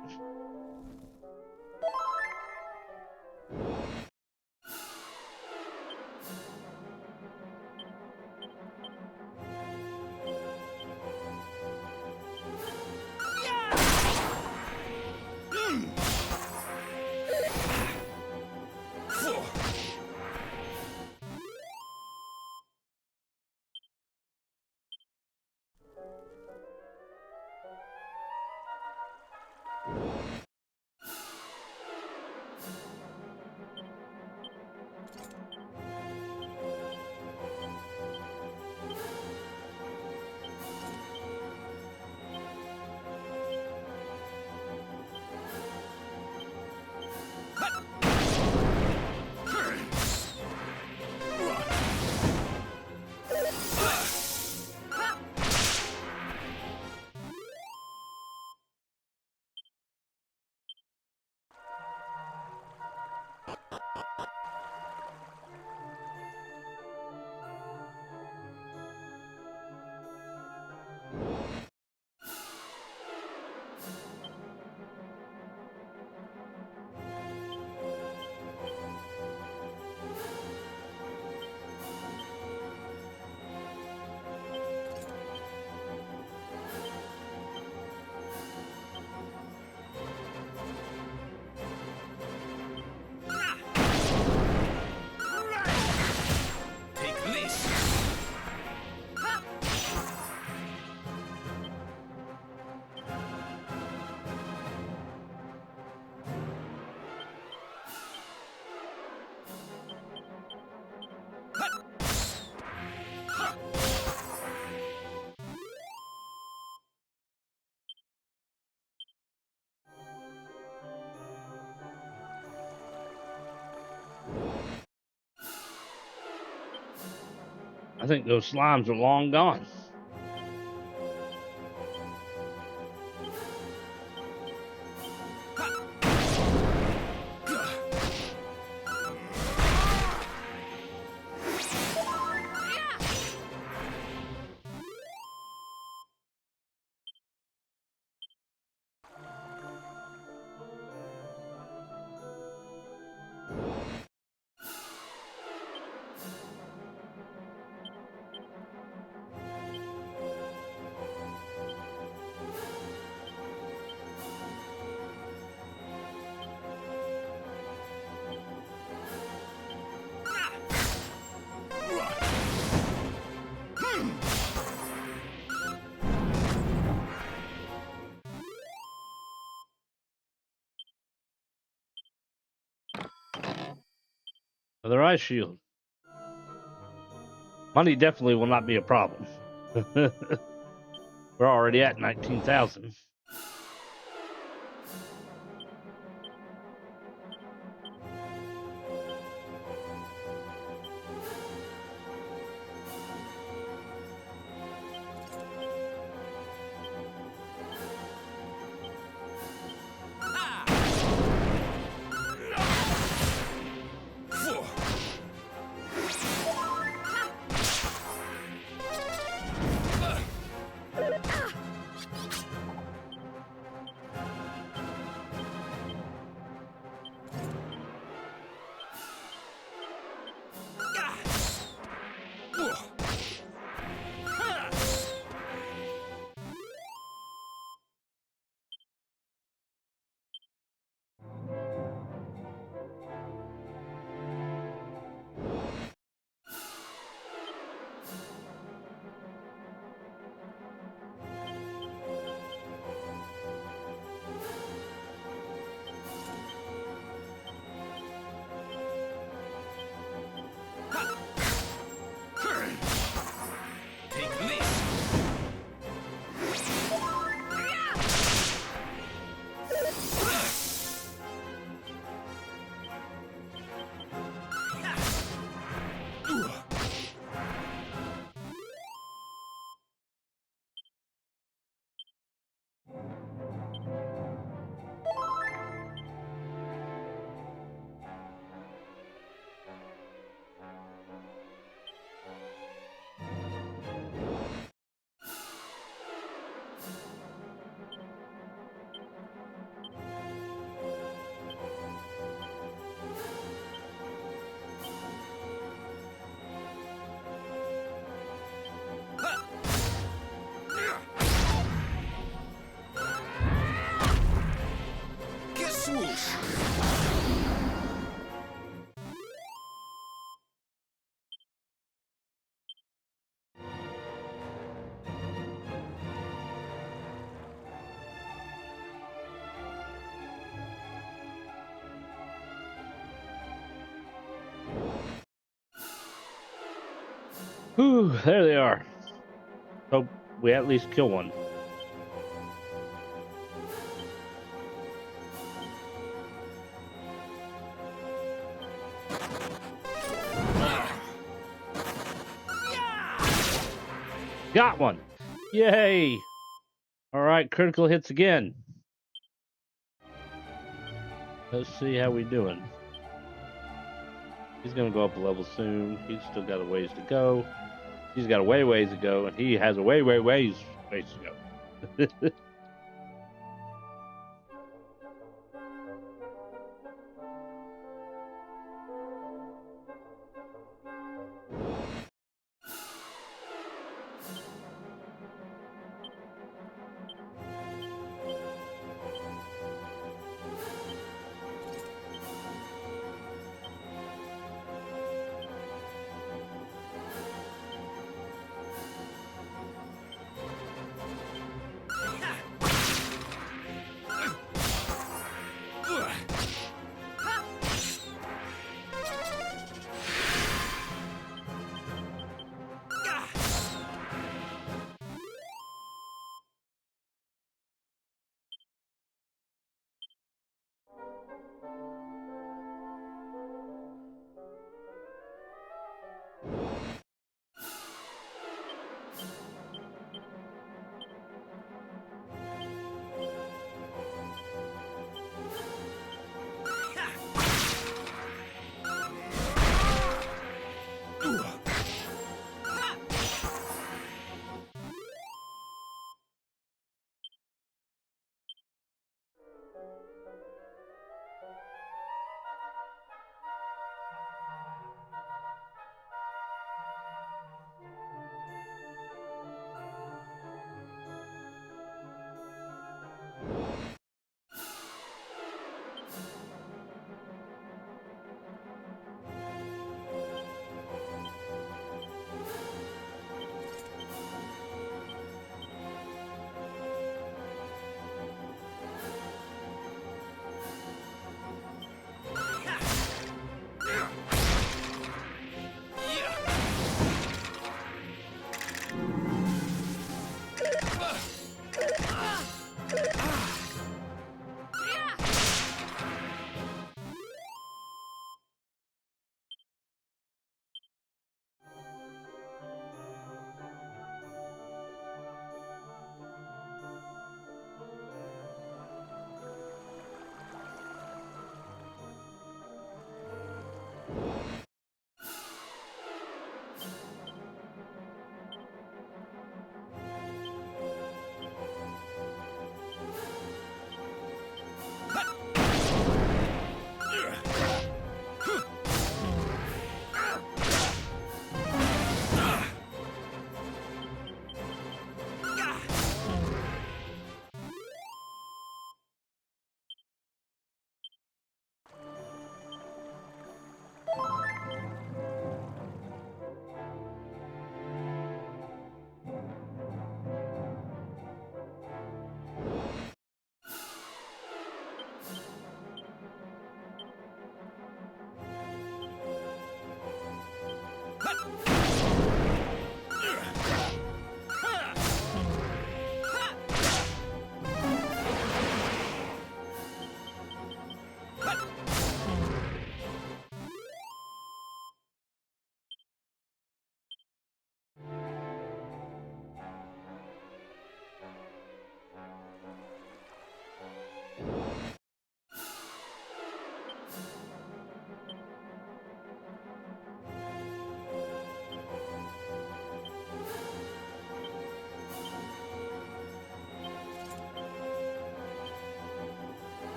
A: I think those slimes are long gone. Another ice shield. Money definitely will not be a problem. We're already at 19,000. Whew, there they are. Hope we at least kill one. Got one. Yay. All right, critical hits again. Let's see how we doing. He's gonna go up a level soon. He's still got a ways to go. He's got a ways to go, and he has a ways to go.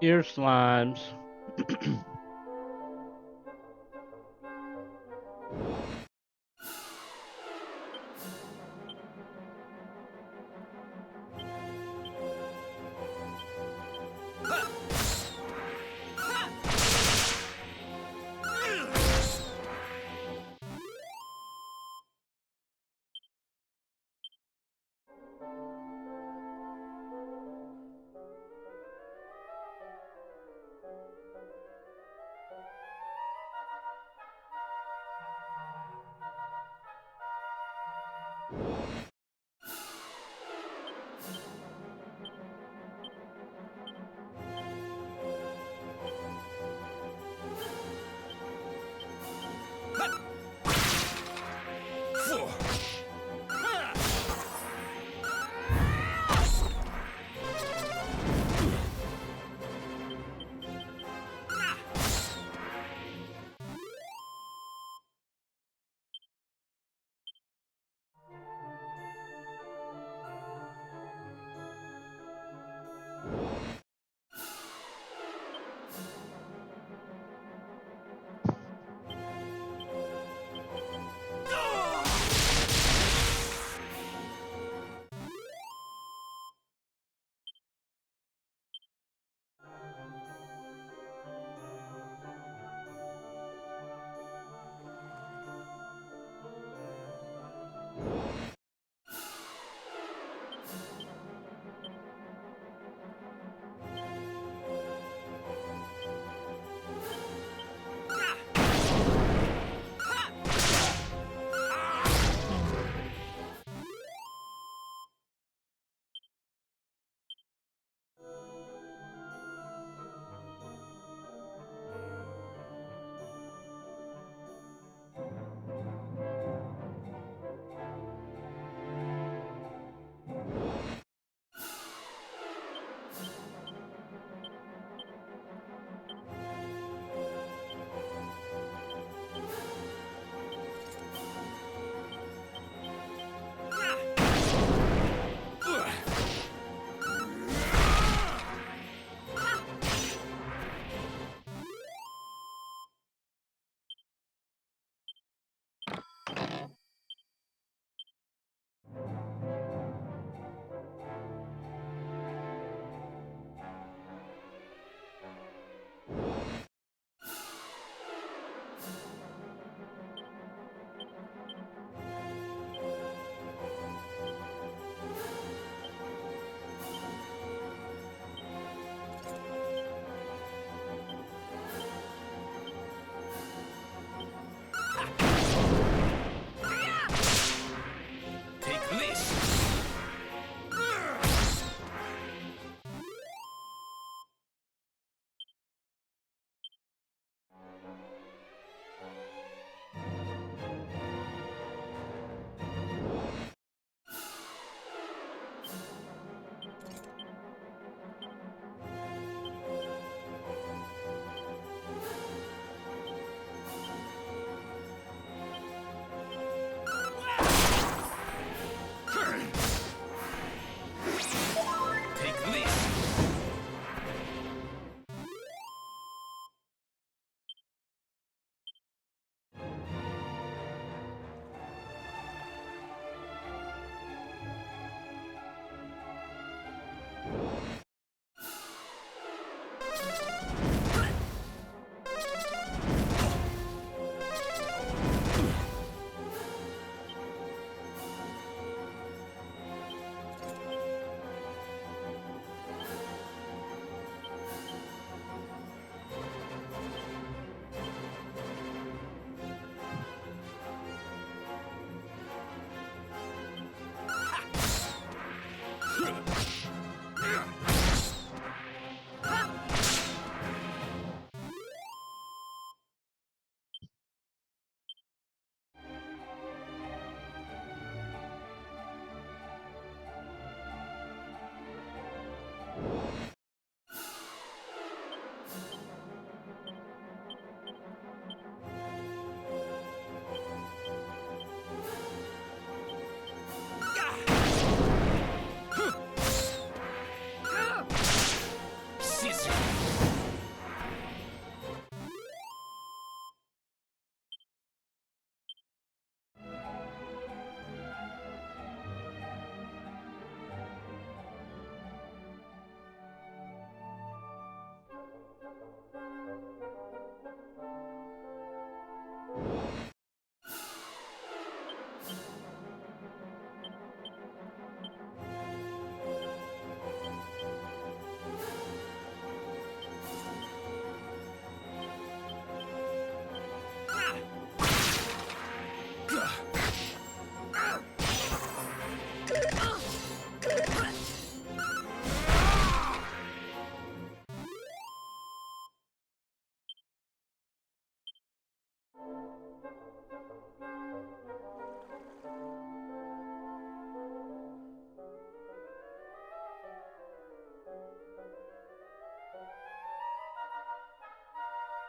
A: Ear slimes.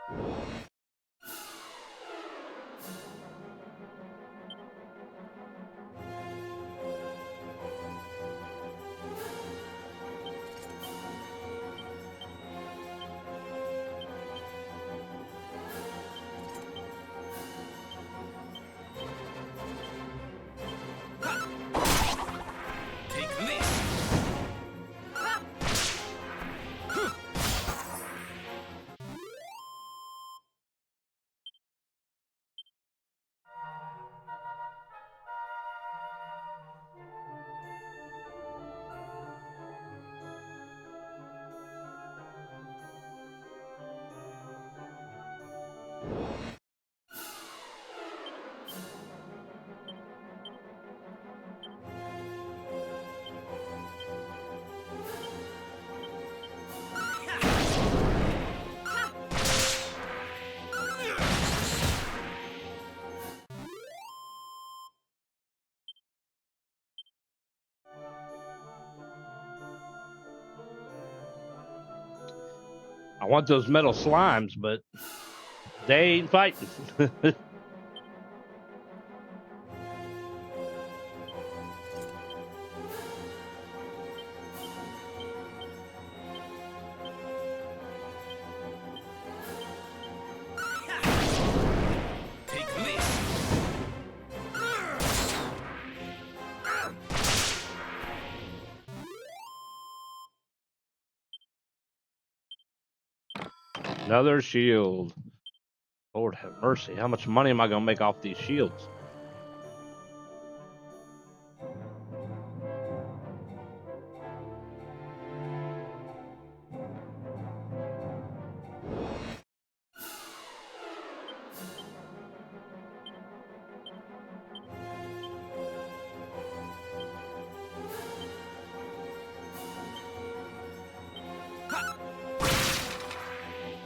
B: Take this.
A: I want those metal slimes, but they ain't fighting.
B: Take this.
A: Another shield. Lord have mercy. How much money am I going to make off these shields?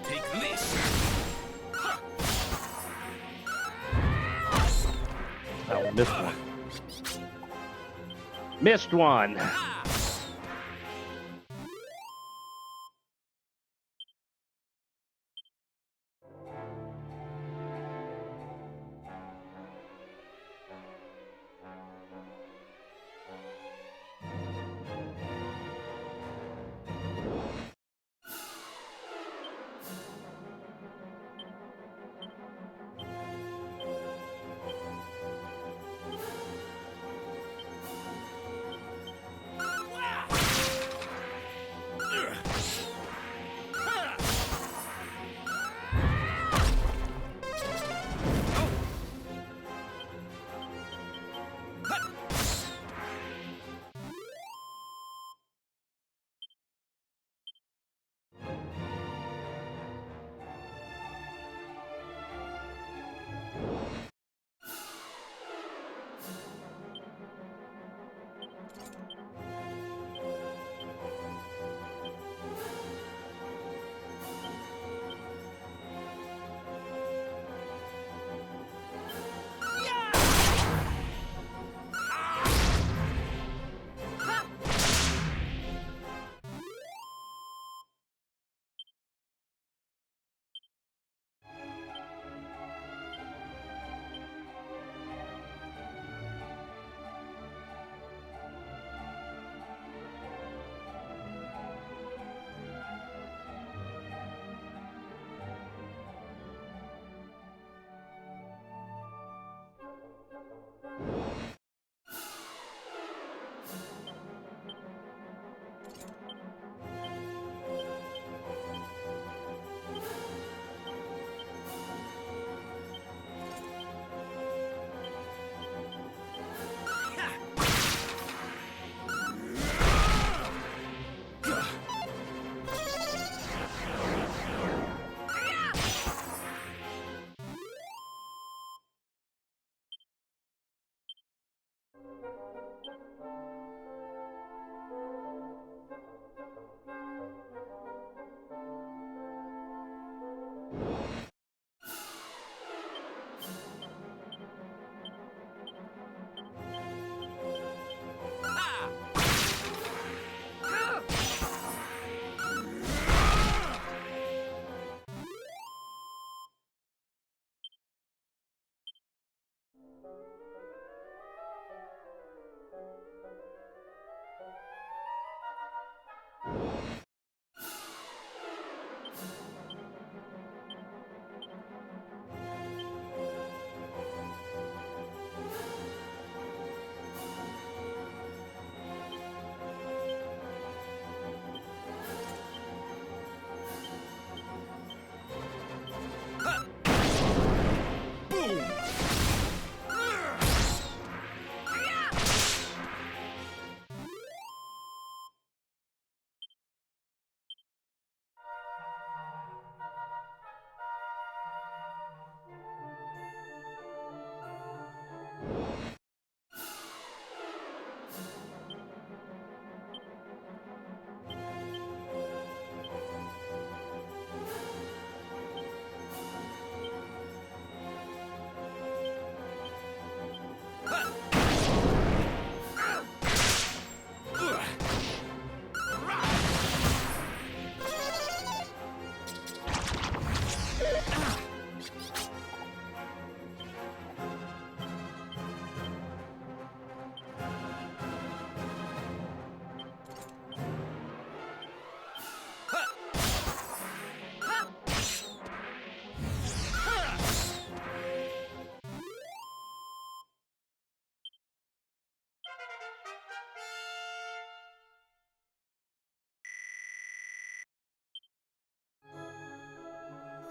B: Take this.
A: Oh, missed one. Missed one.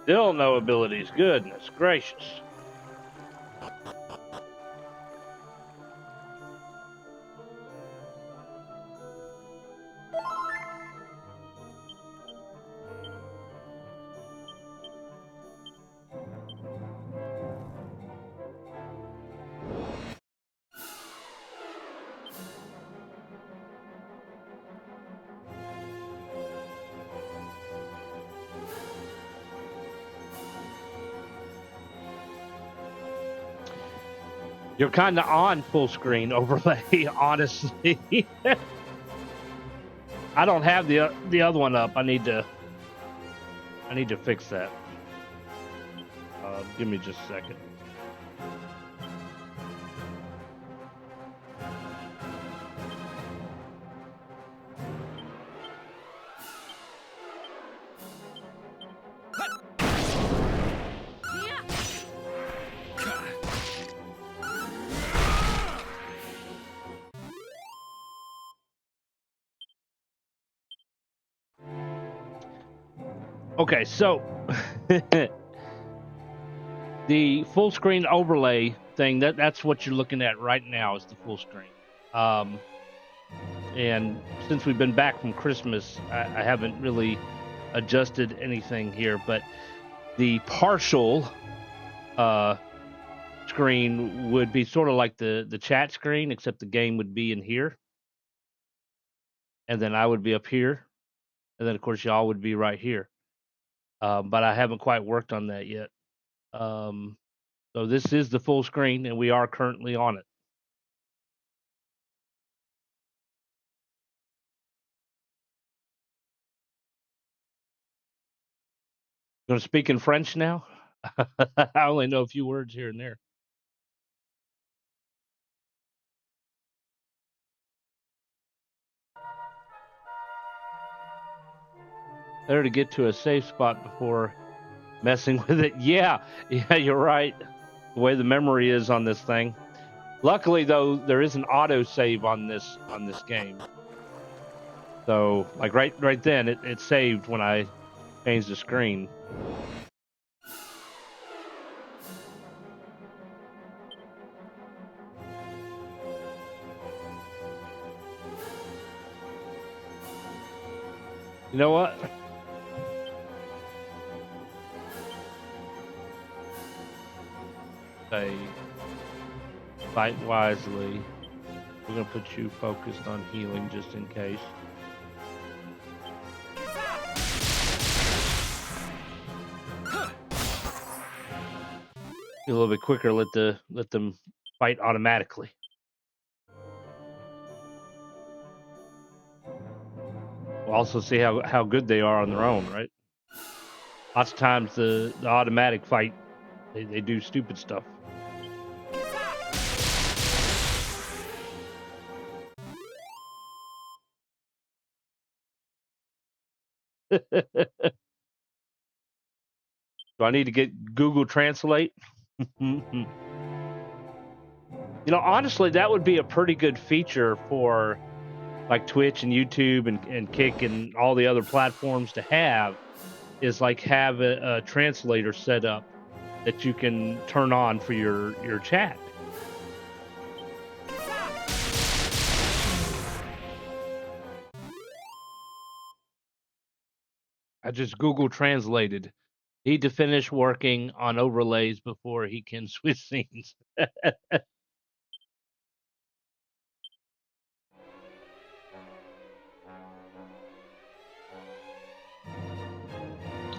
A: Still no abilities. Goodness gracious. You're kind of on full screen overlay, honestly. I don't have the other one up. I need to fix that. Give me just a second. Okay, so the full screen overlay thing, that's what you're looking at right now is the full screen. And since we've been back from Christmas, I haven't really adjusted anything here, but the partial screen would be sort of like the chat screen, except the game would be in here. And then I would be up here. And then, of course, y'all would be right here. But I haven't quite worked on that yet. So this is the full screen, and we are currently on it. Going to speak in French now? I only know a few words here and there. Better to get to a safe spot before messing with it. Yeah, you're right. The way the memory is on this thing. Luckily, though, there is an auto save on this game. So, like right then, it saved when I changed the screen. You know what? Say, fight wisely. We're gonna put you focused on healing just in case. Be a little bit quicker. Let them fight automatically. We'll also see how good they are on their own, right? Lots of times the automatic fight, they do stupid stuff. Do I need to get Google Translate? You know, honestly, that would be a pretty good feature for like Twitch and YouTube and Kick and all the other platforms to have, is like have a translator set up that you can turn on for your chat. I just Google translated. Need to finish working on overlays before he can switch scenes.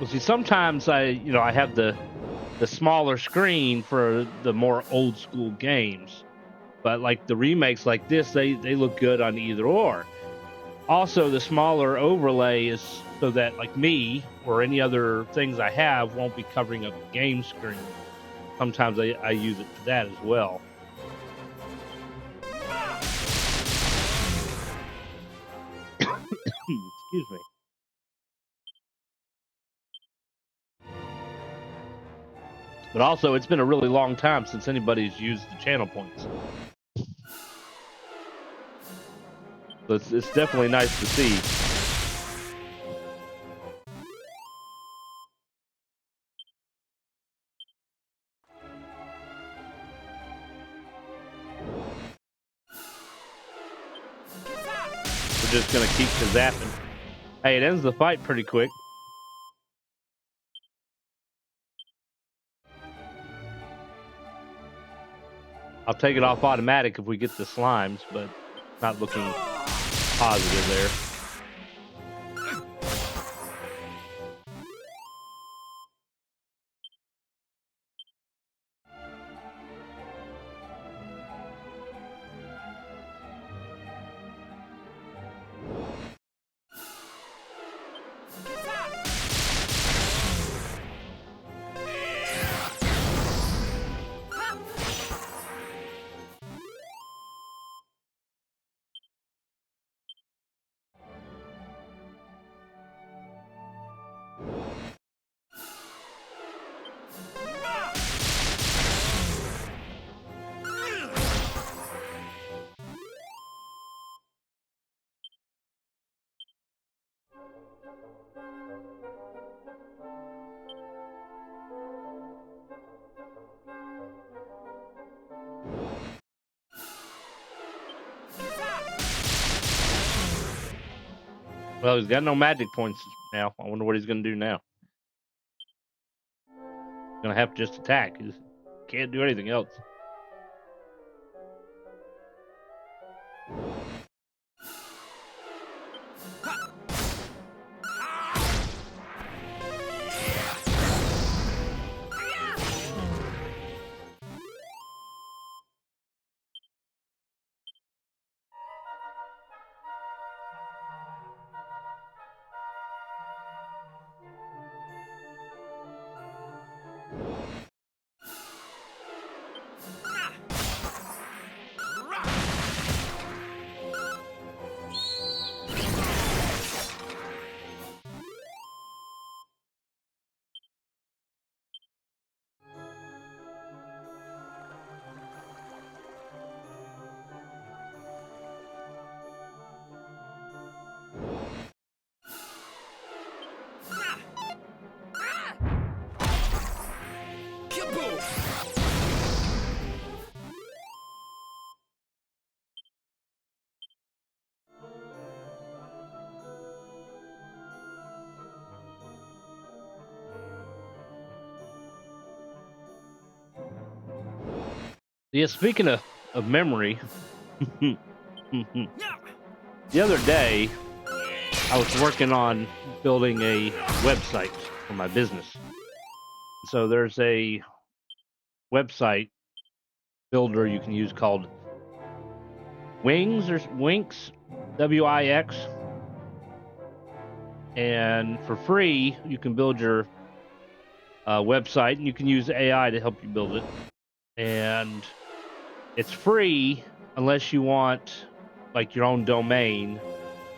A: Well, see, sometimes I have the smaller screen for the more old school games, but like the remakes like this, they look good on either or. Also, the smaller overlay is so that like me or any other things I have won't be covering up the game screen. Sometimes I use it for that as well. Excuse me. But also, it's been a really long time since anybody's used the channel points. So it's definitely nice to see. just gonna keep zapping. Hey, it ends the fight pretty quick. I'll take it off automatic if we get the slimes, but not looking positive there. Well, he's got no magic points now. I wonder what he's going to do now. He's going to have to just attack. He can't do anything else. Yeah, speaking of memory, the other day I was working on building a website for my business. So there's a website builder you can use called Winx, Wix, and for free you can build your website, and you can use AI to help you build it. And it's free unless you want like your own domain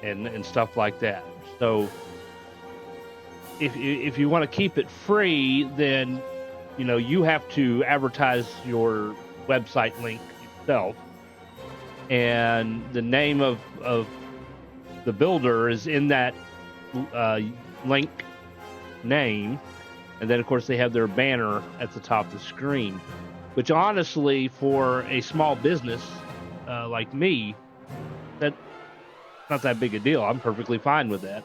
A: and stuff like that. So if you want to keep it free, then you have to advertise your website link yourself, and the name of the builder is in that link name, and then of course they have their banner at the top of the screen. Which honestly, for a small business like me, that's not that big a deal. I'm perfectly fine with that.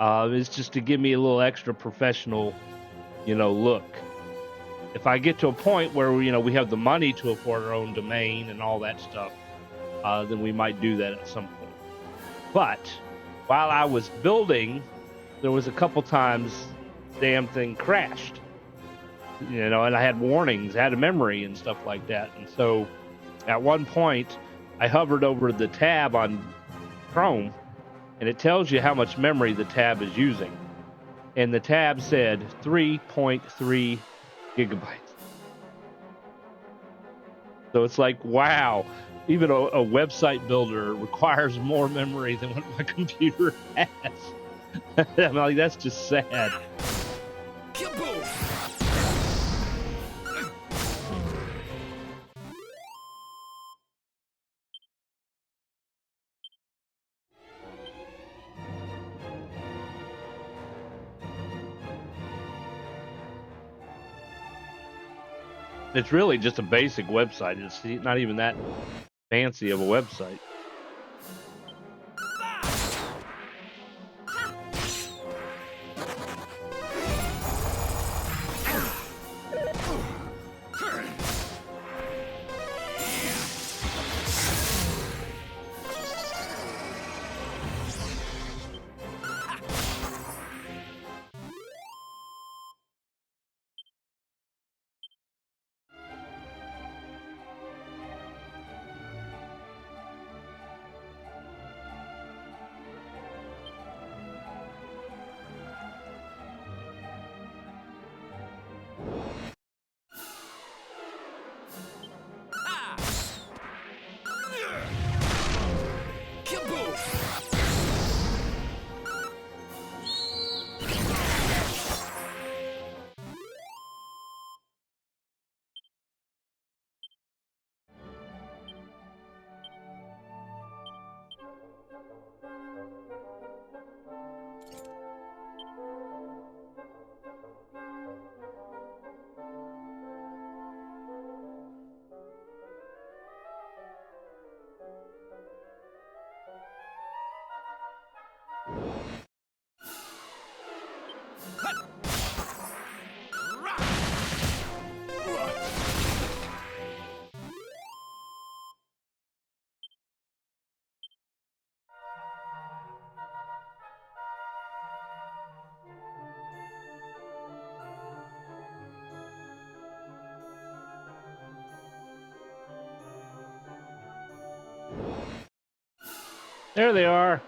A: It's just to give me a little extra professional, look. If I get to a point where we have the money to afford our own domain and all that stuff, then we might do that at some point. But while I was building, there was a couple times the damn thing crashed. And I had warnings, I had a memory and stuff like that. And so at one point, I hovered over the tab on Chrome, and it tells you how much memory the tab is using. And the tab said 3.3 gigabytes. So it's like, wow, even a website builder requires more memory than what my computer has. I'm like, that's just sad. It's really just a basic website. It's not even that fancy of a website. There they are.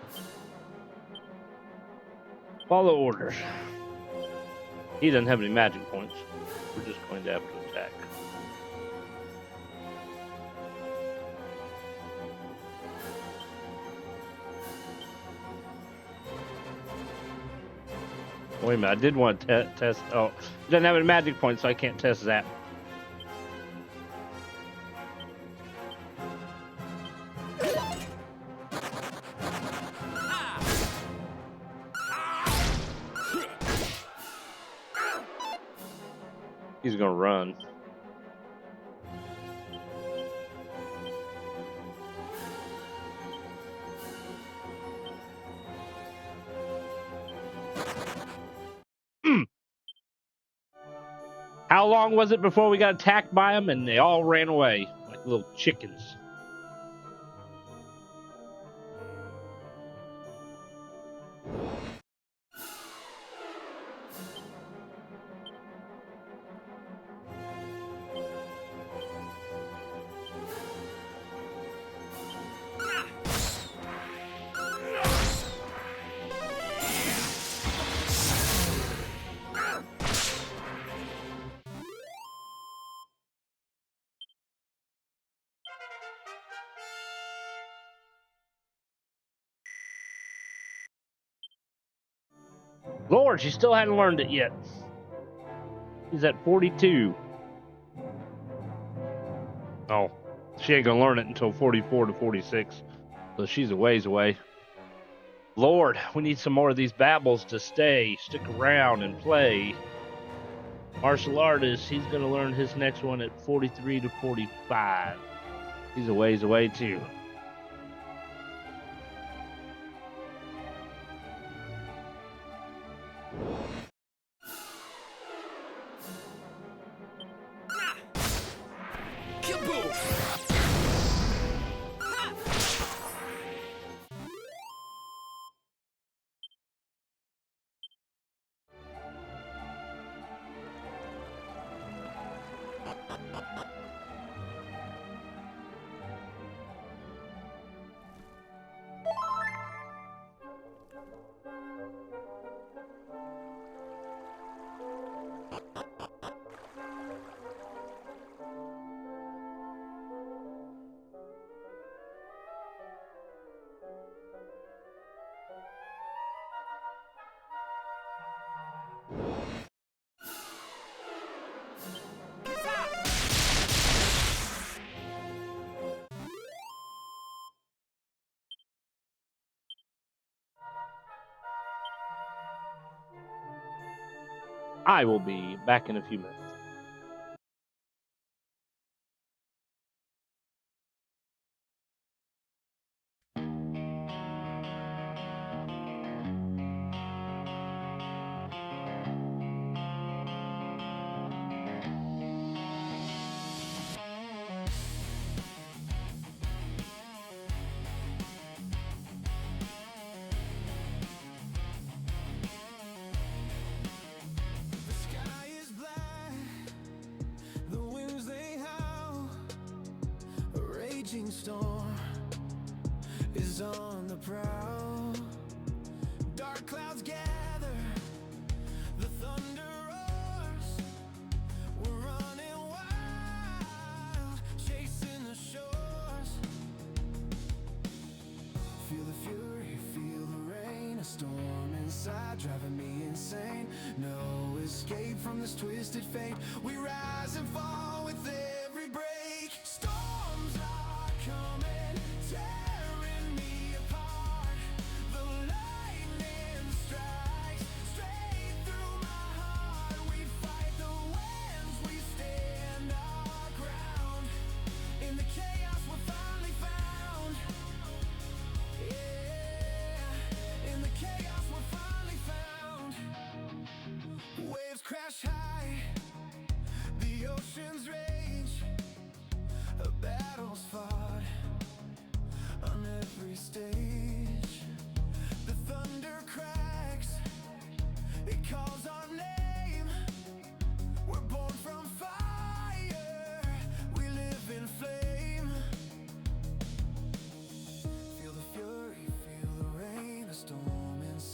A: Follow orders. He doesn't have any magic points. We're just going to have to attack. Wait a minute, I did want to test. Oh, he doesn't have any magic points, so I can't test that. He's gonna run. How long was it before we got attacked by them and they all ran away like little chickens? Lord, she still hadn't learned it yet. He's at 42. Oh, she ain't gonna learn it until 44 to 46. So she's a ways away. Lord, we need some more of these babbles to stick around and play. Martial artist, he's gonna learn his next one at 43 to 45. He's a ways away too. I will be back in a few minutes.
C: Storm is on the prowl. Dark clouds gather, the thunder roars. We're running wild, chasing the shores. Feel the fury, feel the rain. A storm inside driving me insane. No escape from this twisted fate. We rise and fall with every break. Storms are coming, tearing me apart. The lightning strikes straight through my heart. We fight the winds, we stand our ground. In the chaos we're finally found. Yeah, in the chaos we're finally found. Waves crash high, the ocean's rage.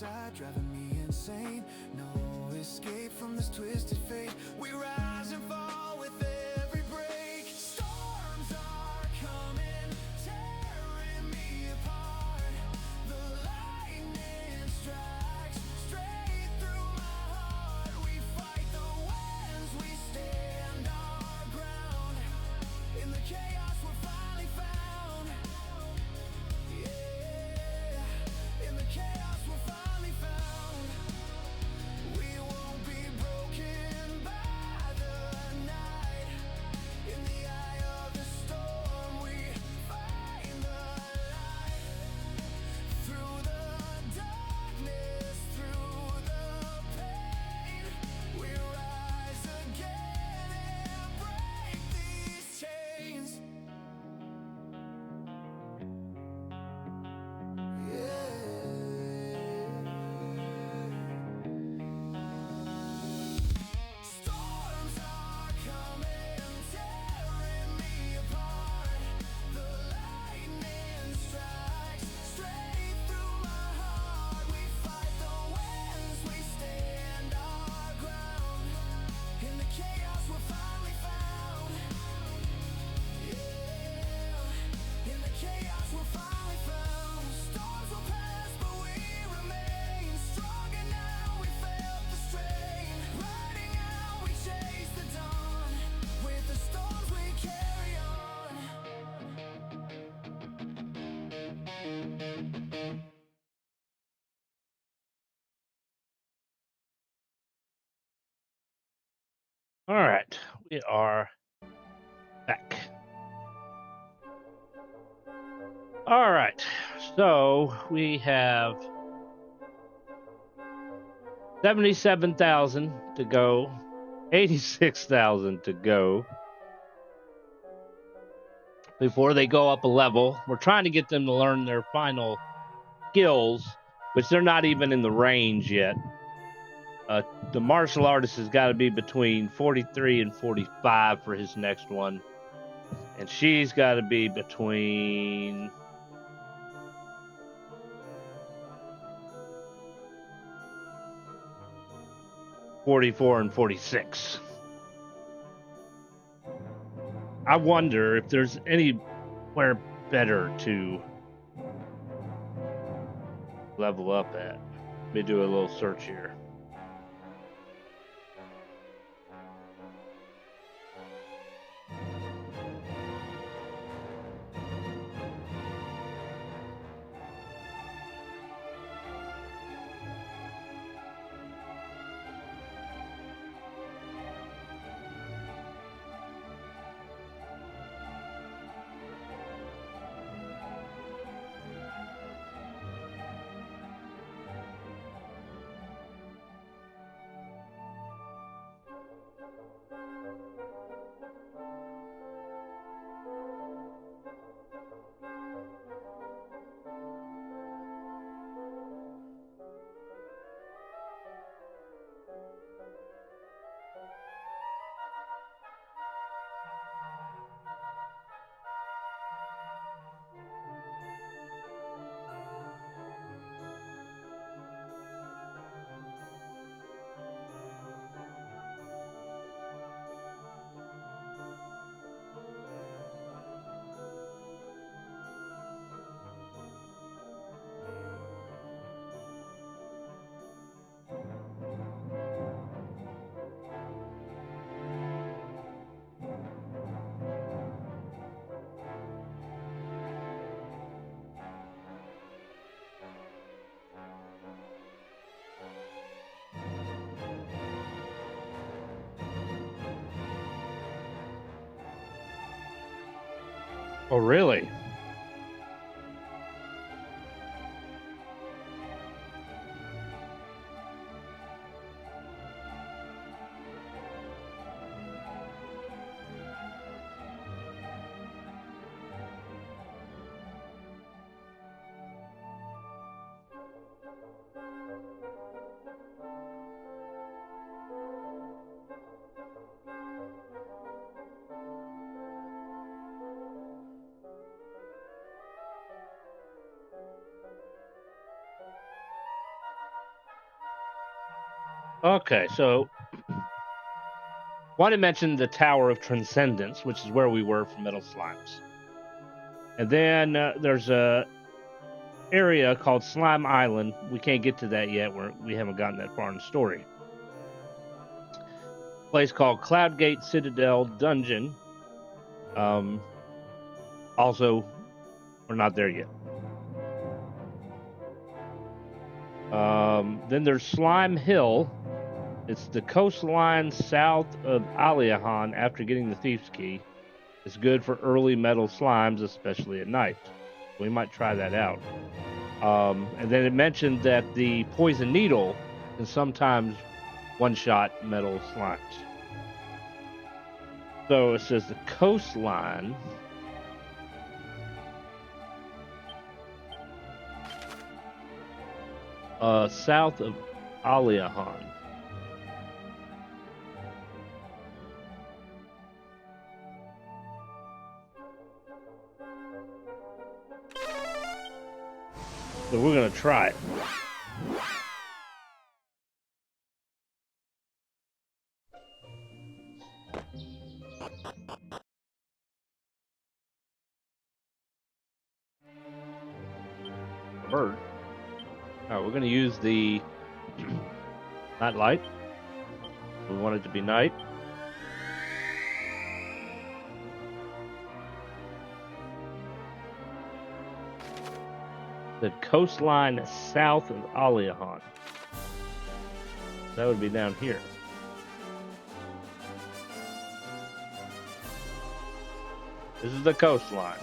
C: inside, driving me insane. No escape from this twisted fate. We rise and fall with every break. Storms are coming, tearing me apart. The lightning strikes straight through my heart. We fight the winds, we stand our ground. In the chaos we're finally found. Yeah, in the chaos we're finally found. We won't be broken by the night. In the eye of the storm we find the light. Through the darkness, through the pain, we rise again and break these chains. Storms are coming, tearing me apart. The lightning strikes straight through my heart. We fight the winds, we stand our ground. In the chaos we're finally found. Yeah, in the chaos we're finally found. Storms will pass, but we remain stronger now. We felt the strain. Riding out, we chase the dawn. With the storms we carry on.
A: All right, we are back. All right, so we have 77,000 to go, 86,000 to go before they go up a level. We're trying to get them to learn their final skills, which they're not even in the range yet. The martial artist has got to be between 43 and 45 for his next one. And she's got to be between 44 and 46. I wonder if there's anywhere better to level up at. Let me do a little search here. Oh, really? Okay, so want to mention the Tower of Transcendence, which is where we were for Metal Slimes. And then there's a area called Slime Island. We can't get to that yet. We haven't gotten that far in the story. Place called Cloudgate Citadel Dungeon. Also, we're not there yet. Then there's Slime Hill. It's the coastline south of Aliahan after getting the Thief's Key. It's good for early metal slimes, especially at night. We might try that out. And then it mentioned that the poison needle can sometimes one-shot metal slimes. So it says the coastline. South of Aliahan. So we're going to try it. Bird. All right, we're going to use the night light. We want it to be night. The coastline south of Aliahan. That would be down here. This is the coastline.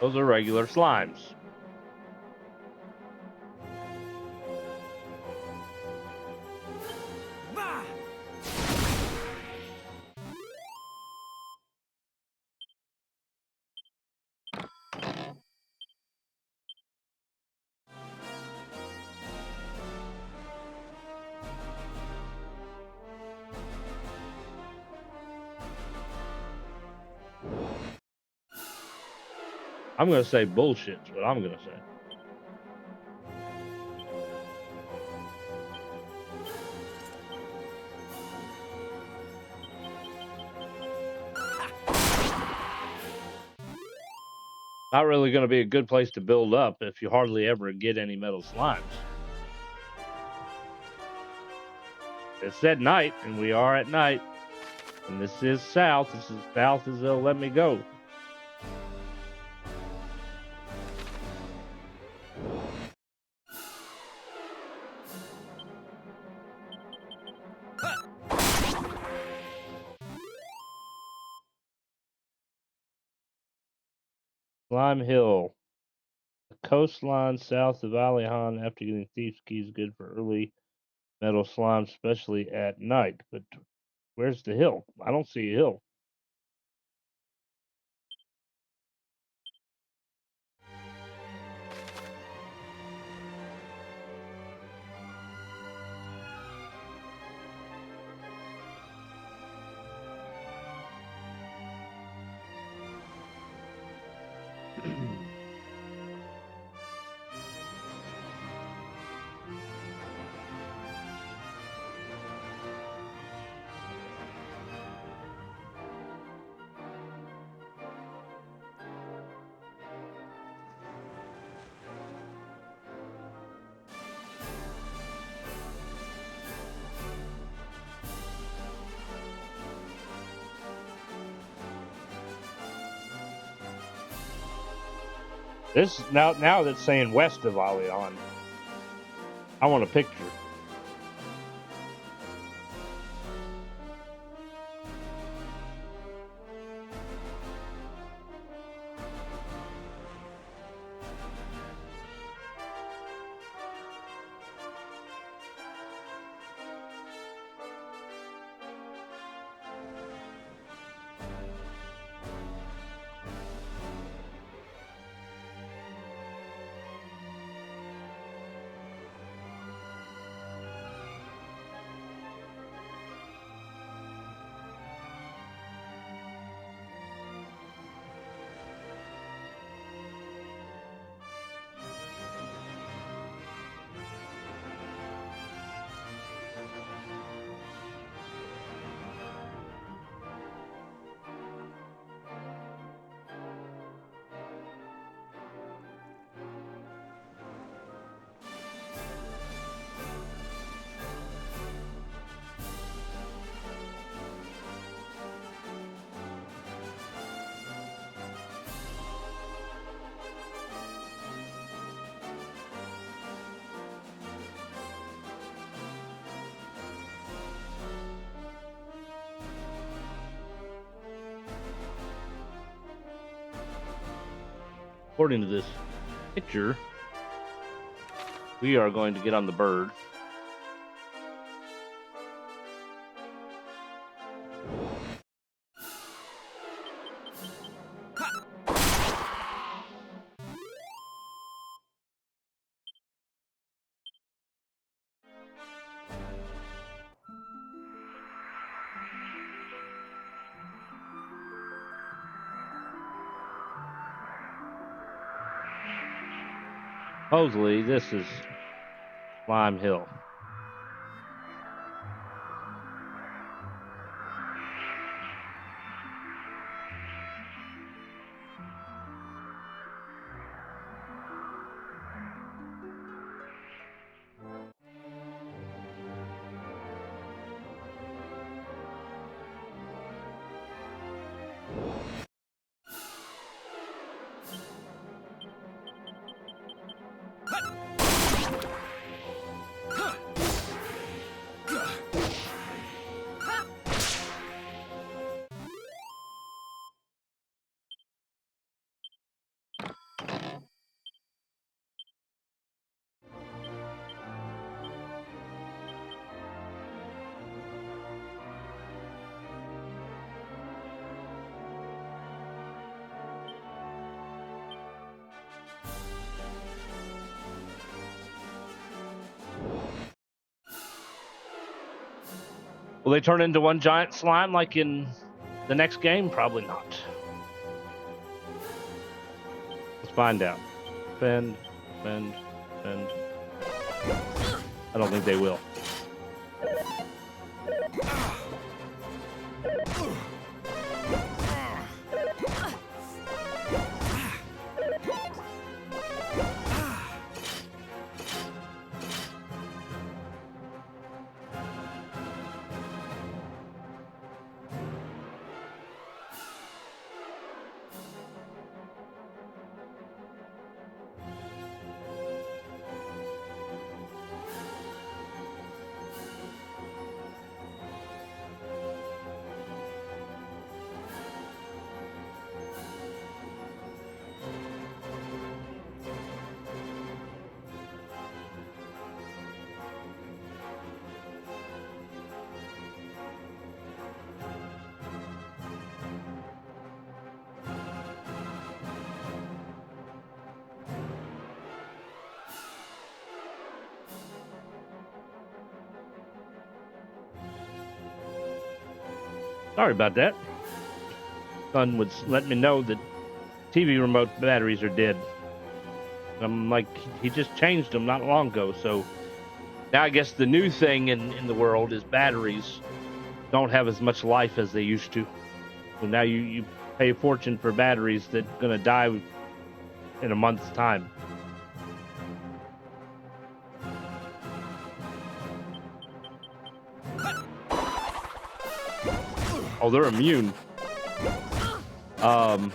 A: Those are regular slimes. I'm going to say bullshit is what I'm going to say. Not really going to be a good place to build up if you hardly ever get any metal slimes. It's at night, and we are at night. And this is south. This is south as they'll let me go. Slime Hill. The coastline south of Aliahan after getting Thief's Key is good for early metal slime, especially at night. But where's the hill? I don't see a hill. This now that's saying west of Aliahan. I want a picture. according to this picture, we are going to get on the bird. Supposedly, this is Slime Hill. Will they turn into one giant slime like in the next game? Probably not. Let's find out. Fend. I don't think they will. Sorry about that. Son would let me know that TV remote batteries are dead. I'm like, he just changed them not long ago. So now I guess the new thing in the world is batteries don't have as much life as they used to. So now you pay a fortune for batteries that are going to die in a month's time. Oh, they're immune. My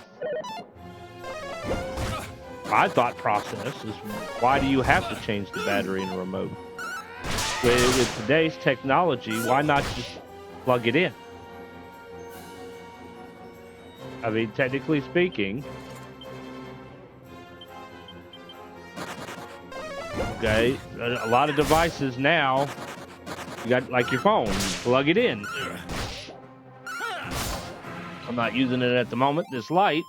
A: thought process is, why do you have to change the battery in a remote? With today's technology, why not just plug it in? I mean, technically speaking, okay, a lot of devices now, you got like your phone, you plug it in. I'm not using it at the moment, this light.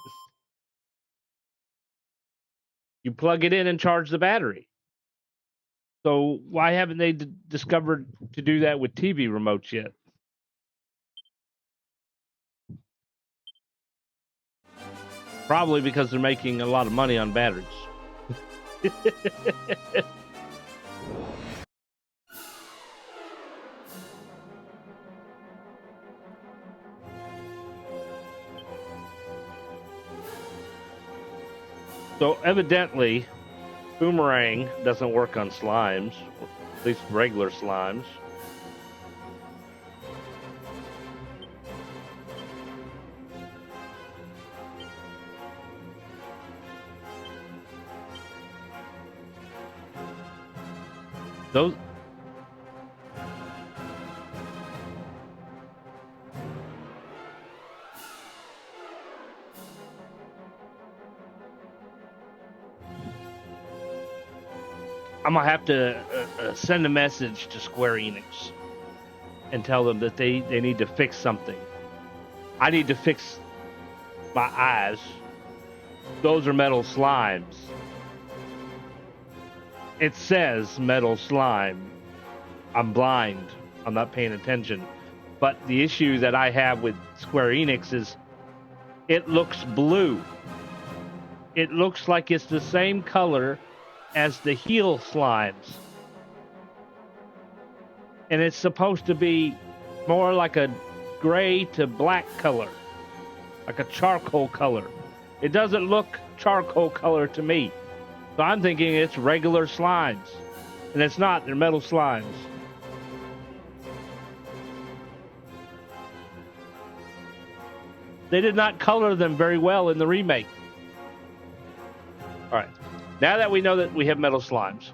A: You plug it in and charge the battery. So why haven't they discovered to do that with TV remotes yet? Probably because they're making a lot of money on batteries. So evidently, boomerang doesn't work on slimes, at least regular slimes. Those I'm gonna have to send a message to Square Enix and tell them that they need to fix something. I need to fix my eyes. Those are metal slimes. It says metal slime. I'm blind. I'm not paying attention. But the issue that I have with Square Enix is it looks blue. It looks like it's the same color as the heel slimes. And it's supposed to be more like a gray to black color, like a charcoal color. It doesn't look charcoal color to me. So I'm thinking it's regular slimes. And it's not, they're metal slimes. They did not color them very well in the remake. All right. Now that we know that we have metal slimes.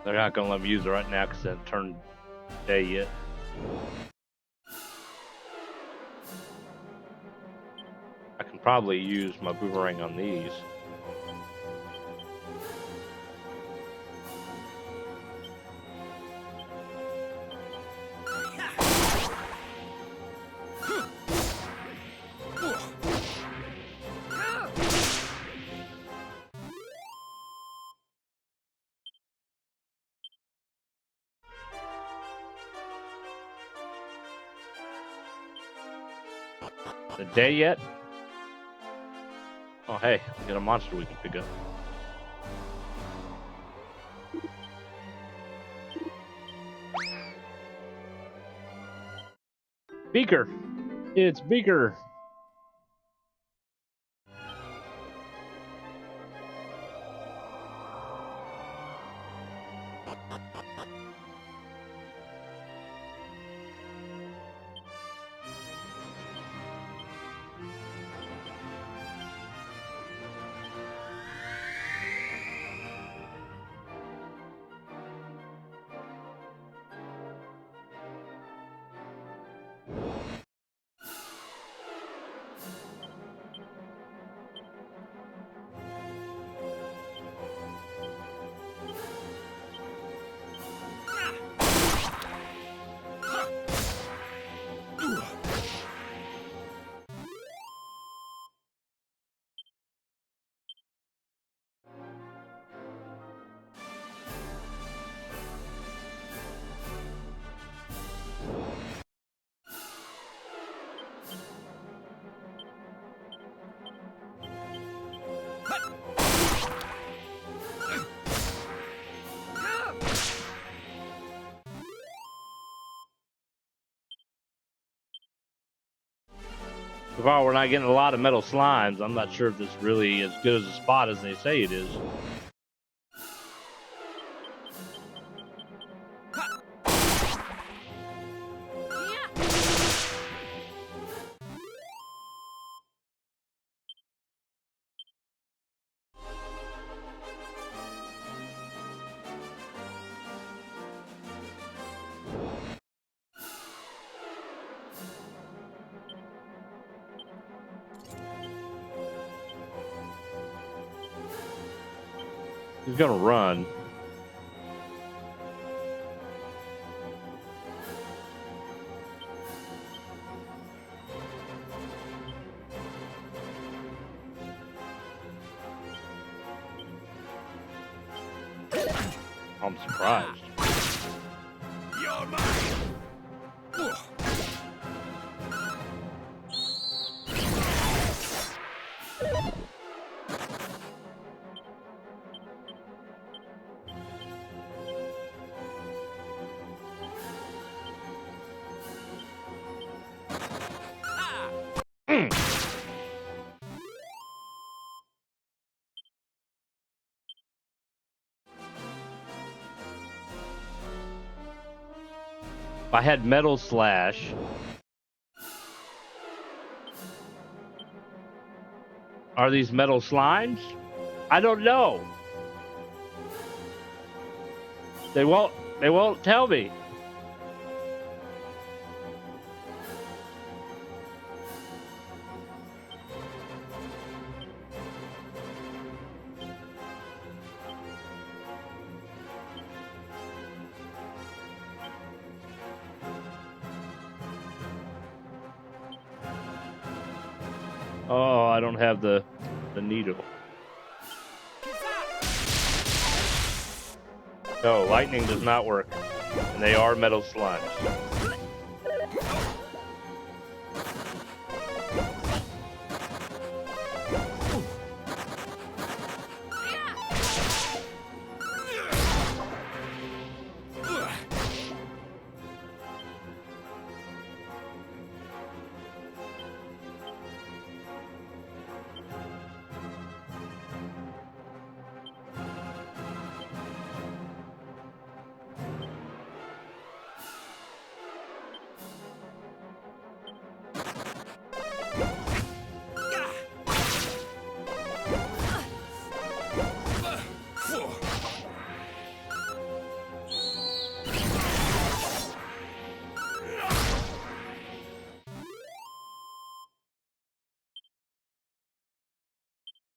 A: They're not going to let me use it right now because it hasn't turned day yet. I can probably use my boomerang on these. The day yet? Oh, hey, we got a monster we can pick up. Beaker! It's Beaker! So far, we're not getting a lot of metal slimes. I'm not sure if this really is as good as a spot as they say it is. He's gonna run. I'm surprised.
B: You're mine.
A: If I had Metal Slash, are these metal slimes? I don't know. They won't tell me. Oh, I don't have the needle. No, lightning does not work. And they are metal slimes.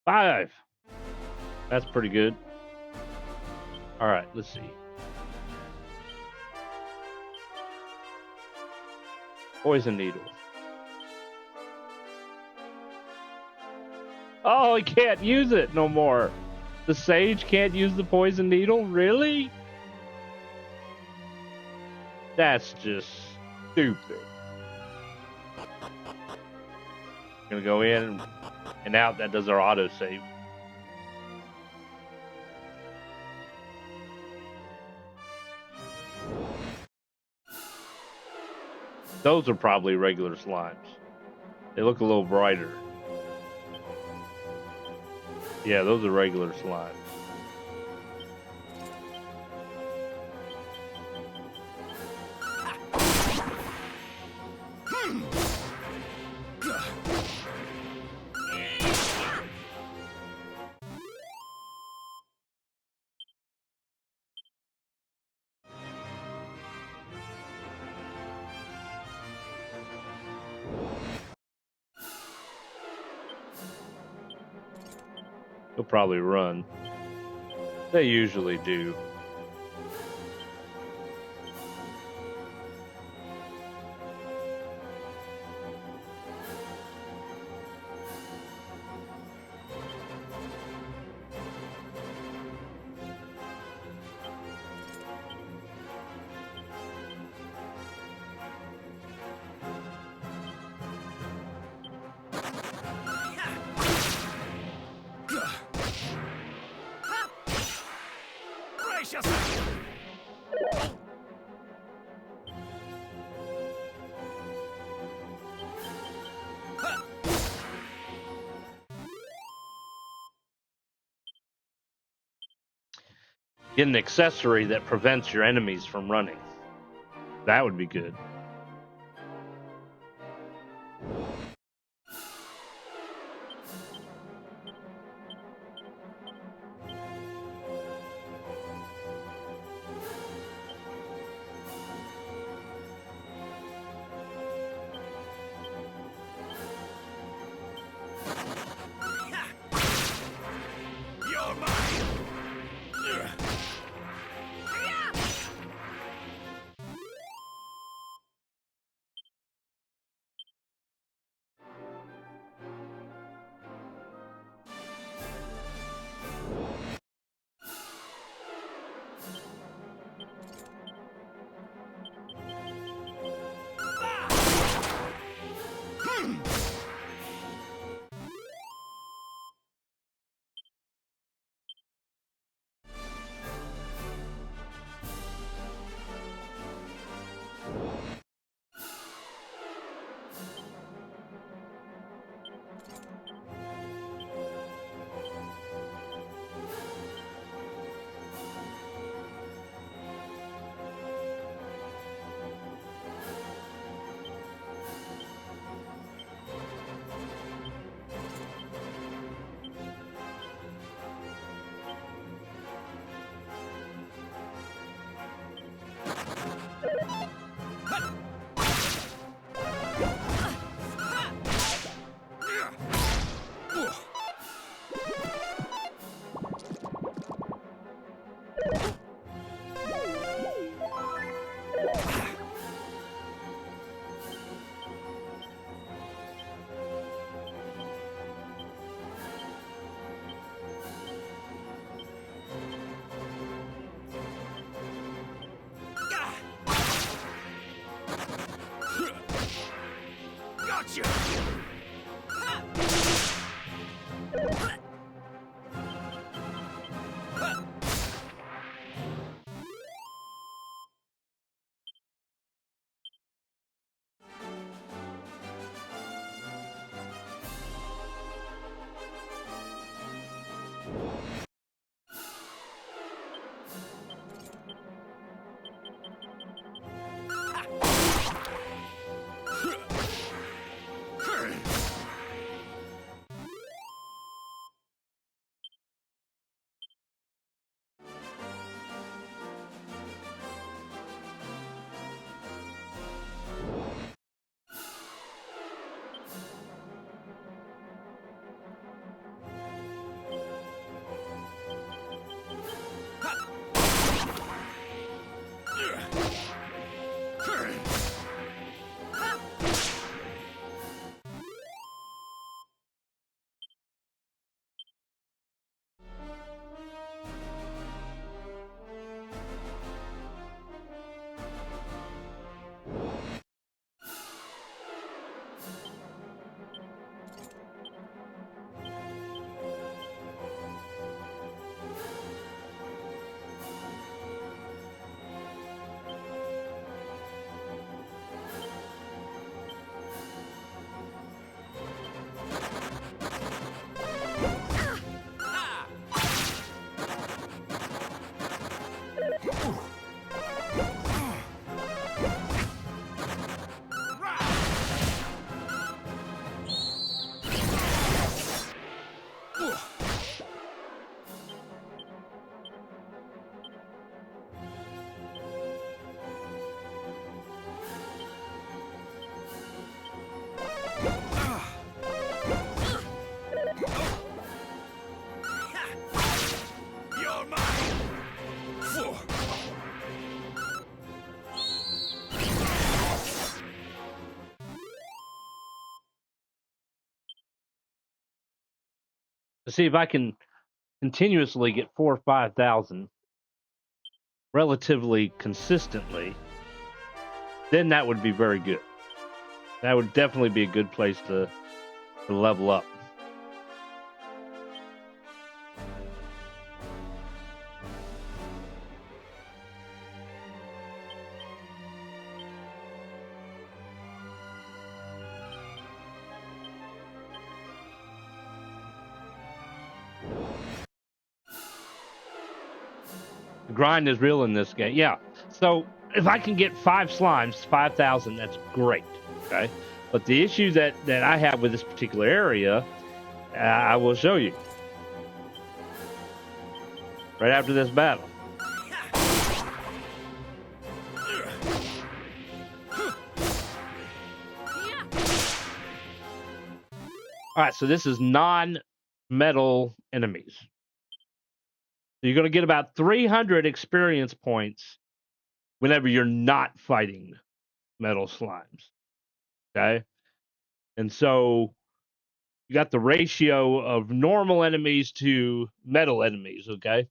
A: Five. That's pretty good. All right, let's see. Poison needle. Oh, he can't use it no more. The sage can't use the poison needle? Really? That's just stupid. Gonna go in and out. That does our autosave. Those are probably regular slimes. They look a little brighter. Yeah, those are regular slimes. He'll probably run. They usually do. Get an accessory that prevents your enemies from running. That would be good.
B: Gotcha!
A: To see if I can continuously get 4,000 or 5,000 relatively consistently, then that would be very good. That would definitely be a good place to level up. The grind is real in this game. Yeah. So if I can get 5 slimes, 5,000, that's great. Okay. But the issue that I have with this particular area, I will show you right after this battle. All right, so this is non-metal enemies. So you're going to get about 300 experience points whenever you're not fighting metal slimes. Okay? And so you got the ratio of normal enemies to metal enemies. Okay?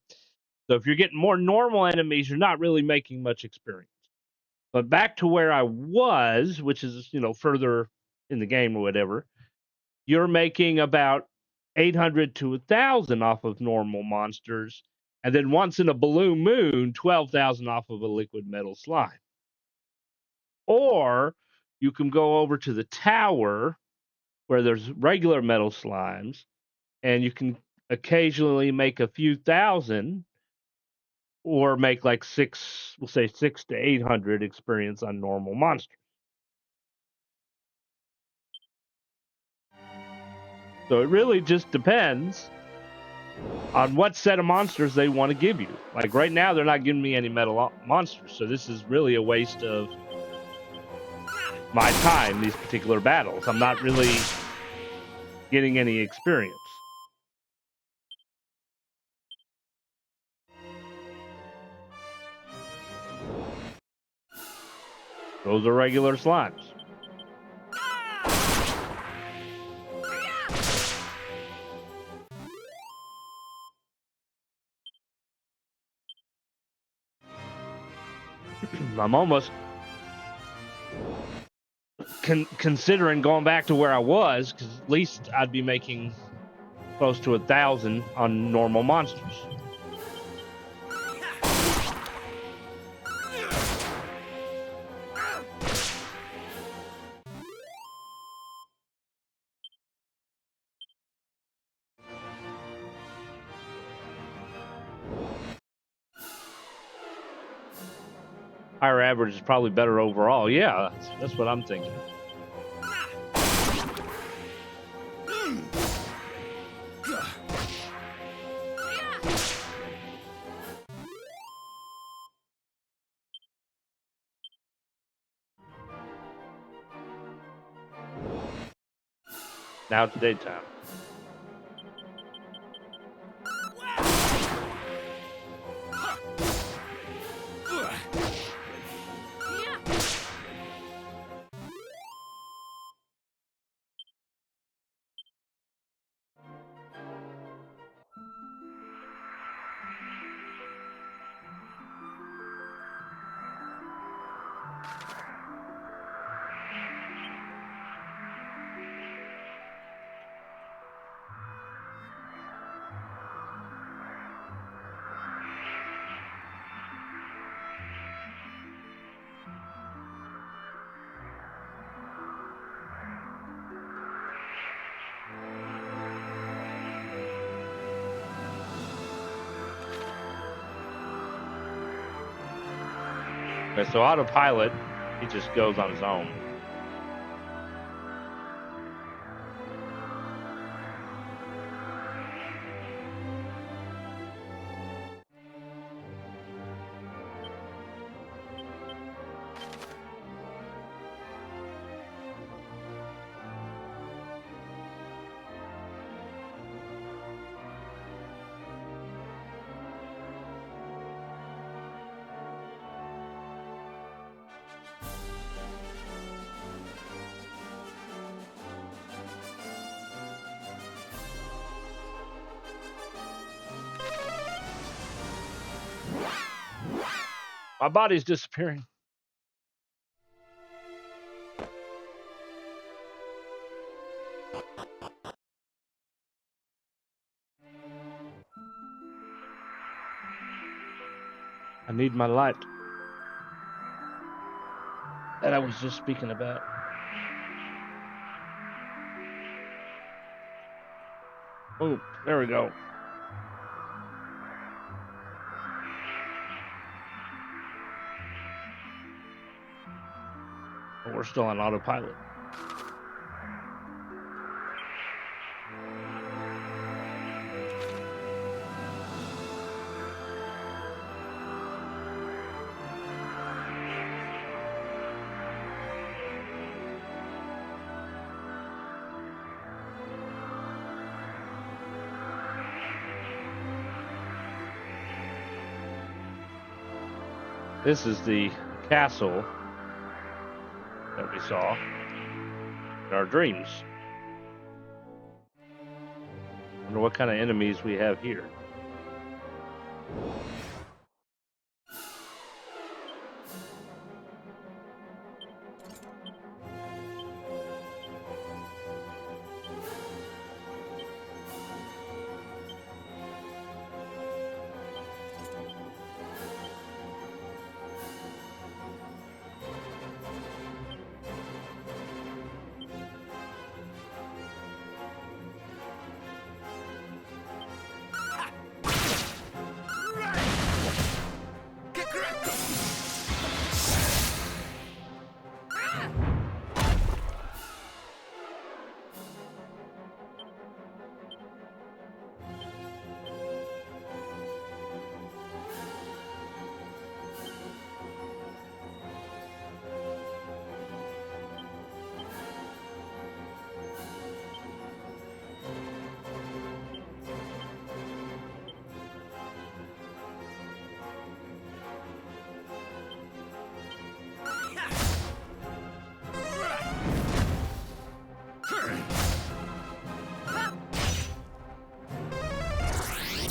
A: So if you're getting more normal enemies, you're not really making much experience. But back to where I was, which is, further in the game or whatever, you're making about 800 to 1,000 off of normal monsters. And then once in a blue moon, 12,000 off of a liquid metal slime. Or you can go over to the tower where there's regular metal slimes, and you can occasionally make a few thousand, or make like 600 to 800 experience on normal monsters. So it really just depends on what set of monsters they want to give you. Like right now, they're not giving me any metal monsters, so this is really a waste of my time, these particular battles. I'm not really getting any experience. Those are regular slimes. I'm almost considering going back to where I was, because at least I'd be making close to 1,000 on normal monsters. Higher average is probably better overall. Yeah, that's what I'm thinking. Now it's daytime. Okay, so autopilot, he just goes on his own. My body's disappearing. I need my light that I was just speaking about. Oh, there we go. But we're still on autopilot. This is the castle that we saw in our dreams. Wonder what kind of enemies we have here.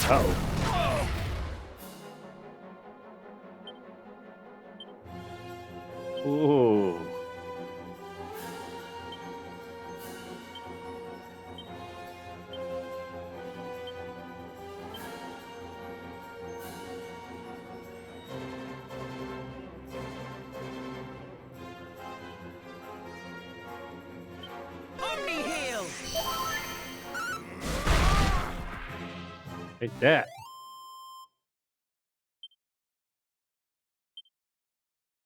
A: Uh-oh. Ooh. Take that.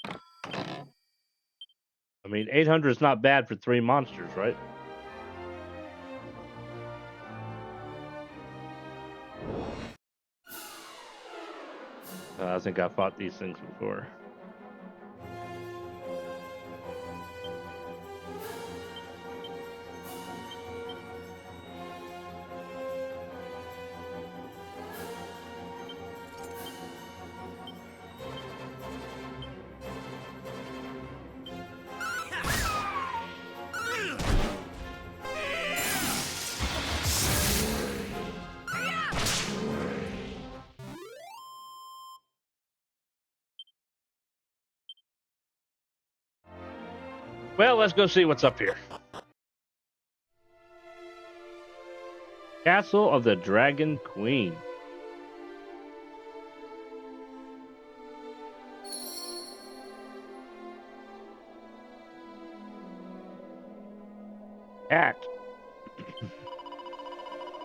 A: I mean, 800 is not bad for 3 monsters, right? I think I fought these things before. Well, let's go see what's up here. Castle of the Dragon Queen. Cat.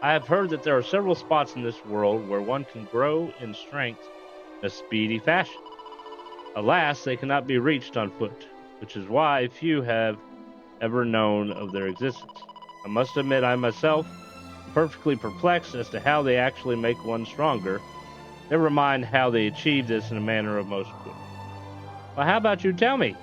A: I have heard that there are several spots in this world where one can grow in strength in a speedy fashion. Alas, they cannot be reached on foot, which is why few have ever known of their existence. I must admit I myself am perfectly perplexed as to how they actually make one stronger, never mind how they achieve this in a manner of most good. Well, how about you tell me?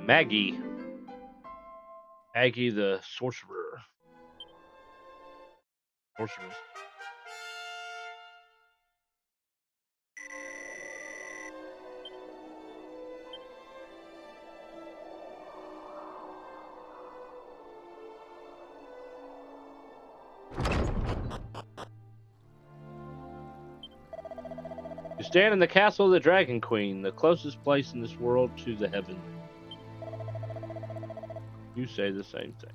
A: Maggie. Maggie the sorcerer. Sorceress. You stand in the castle of the Dragon Queen, the closest place in this world to the heaven. You say the same thing.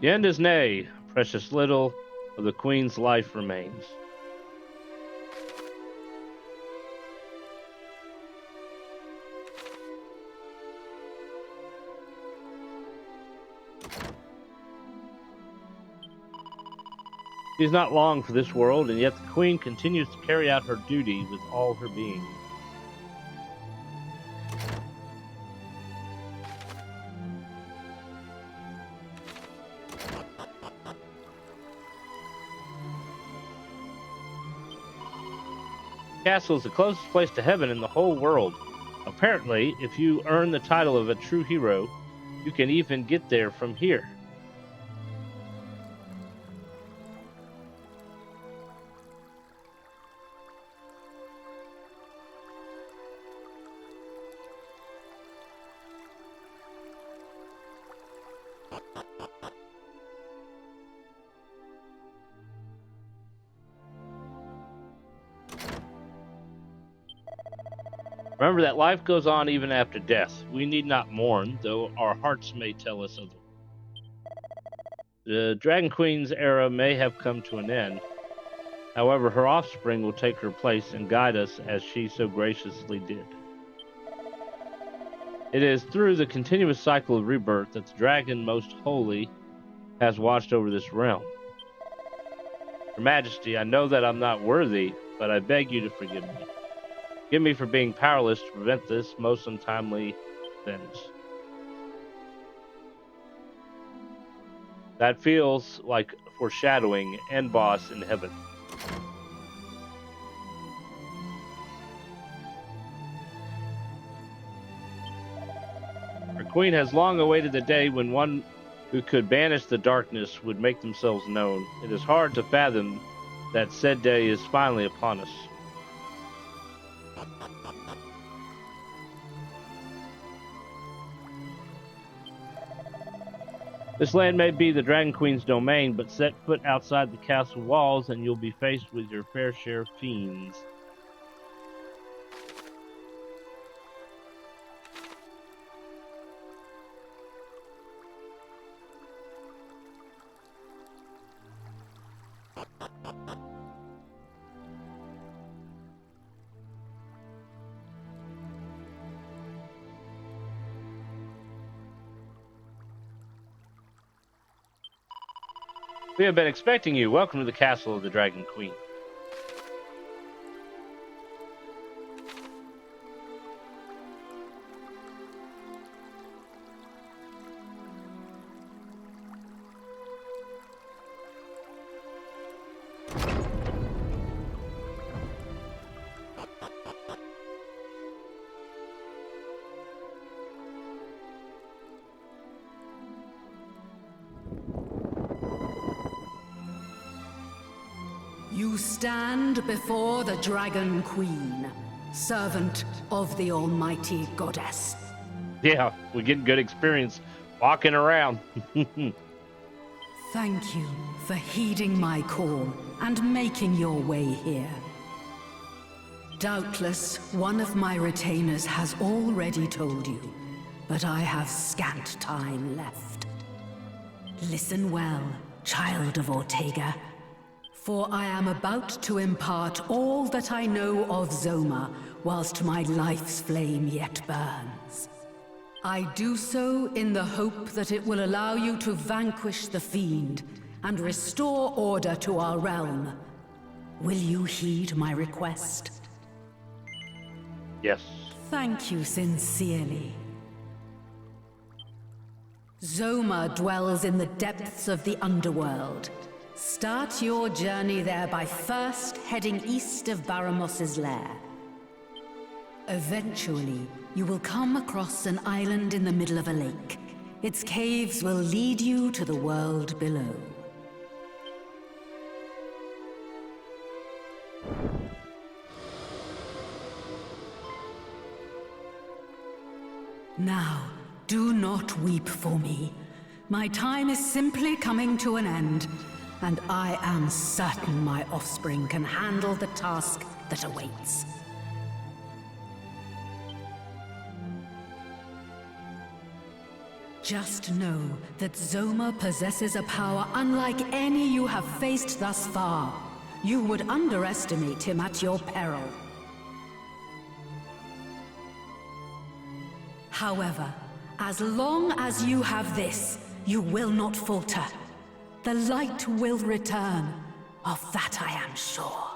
A: The end is nay. Precious little of the Queen's life remains. She is not long for this world, and yet the Queen continues to carry out her duty with all her being. The castle is the closest place to heaven in the whole world. Apparently, if you earn the title of a true hero, you can even get there from here. Remember that life goes on even after death. We need not mourn, though our hearts may tell us otherwise. The Dragon Queen's era may have come to an end. However, her offspring will take her place and guide us as she so graciously did. It is through the continuous cycle of rebirth that the Dragon Most Holy has watched over this realm. Your Majesty, I know that I'm not worthy, but I beg you to forgive me. Forgive me for being powerless to prevent this most untimely event. That feels like foreshadowing end boss in heaven. Our queen has long awaited the day when one who could banish the darkness would make themselves known. It is hard to fathom that said day is finally upon us. This land may be the Dragon Queen's domain, but set foot outside the castle walls and you'll be faced with your fair share of fiends. We have been expecting you. Welcome to the castle of the Dragon Queen.
D: You stand before the Dragon Queen, servant of the Almighty Goddess.
A: Yeah, we're getting good experience walking around.
D: Thank you for heeding my call and making your way here. Doubtless, one of my retainers has already told you, but I have scant time left. Listen well, child of Ortega, for I am about to impart all that I know of Zoma whilst my life's flame yet burns. I do so in the hope that it will allow you to vanquish the fiend and restore order to our realm. Will you heed my request?
A: Yes.
D: Thank you sincerely. Zoma dwells in the depths of the underworld. Start your journey there by first heading east of Baramos' lair. Eventually, you will come across an island in the middle of a lake. Its caves will lead you to the world below. Now, do not weep for me. My time is simply coming to an end, and I am certain my offspring can handle the task that awaits. Just know that Zoma possesses a power unlike any you have faced thus far. You would underestimate him at your peril. However, as long as you have this, you will not falter. The light will return. Of that I am sure.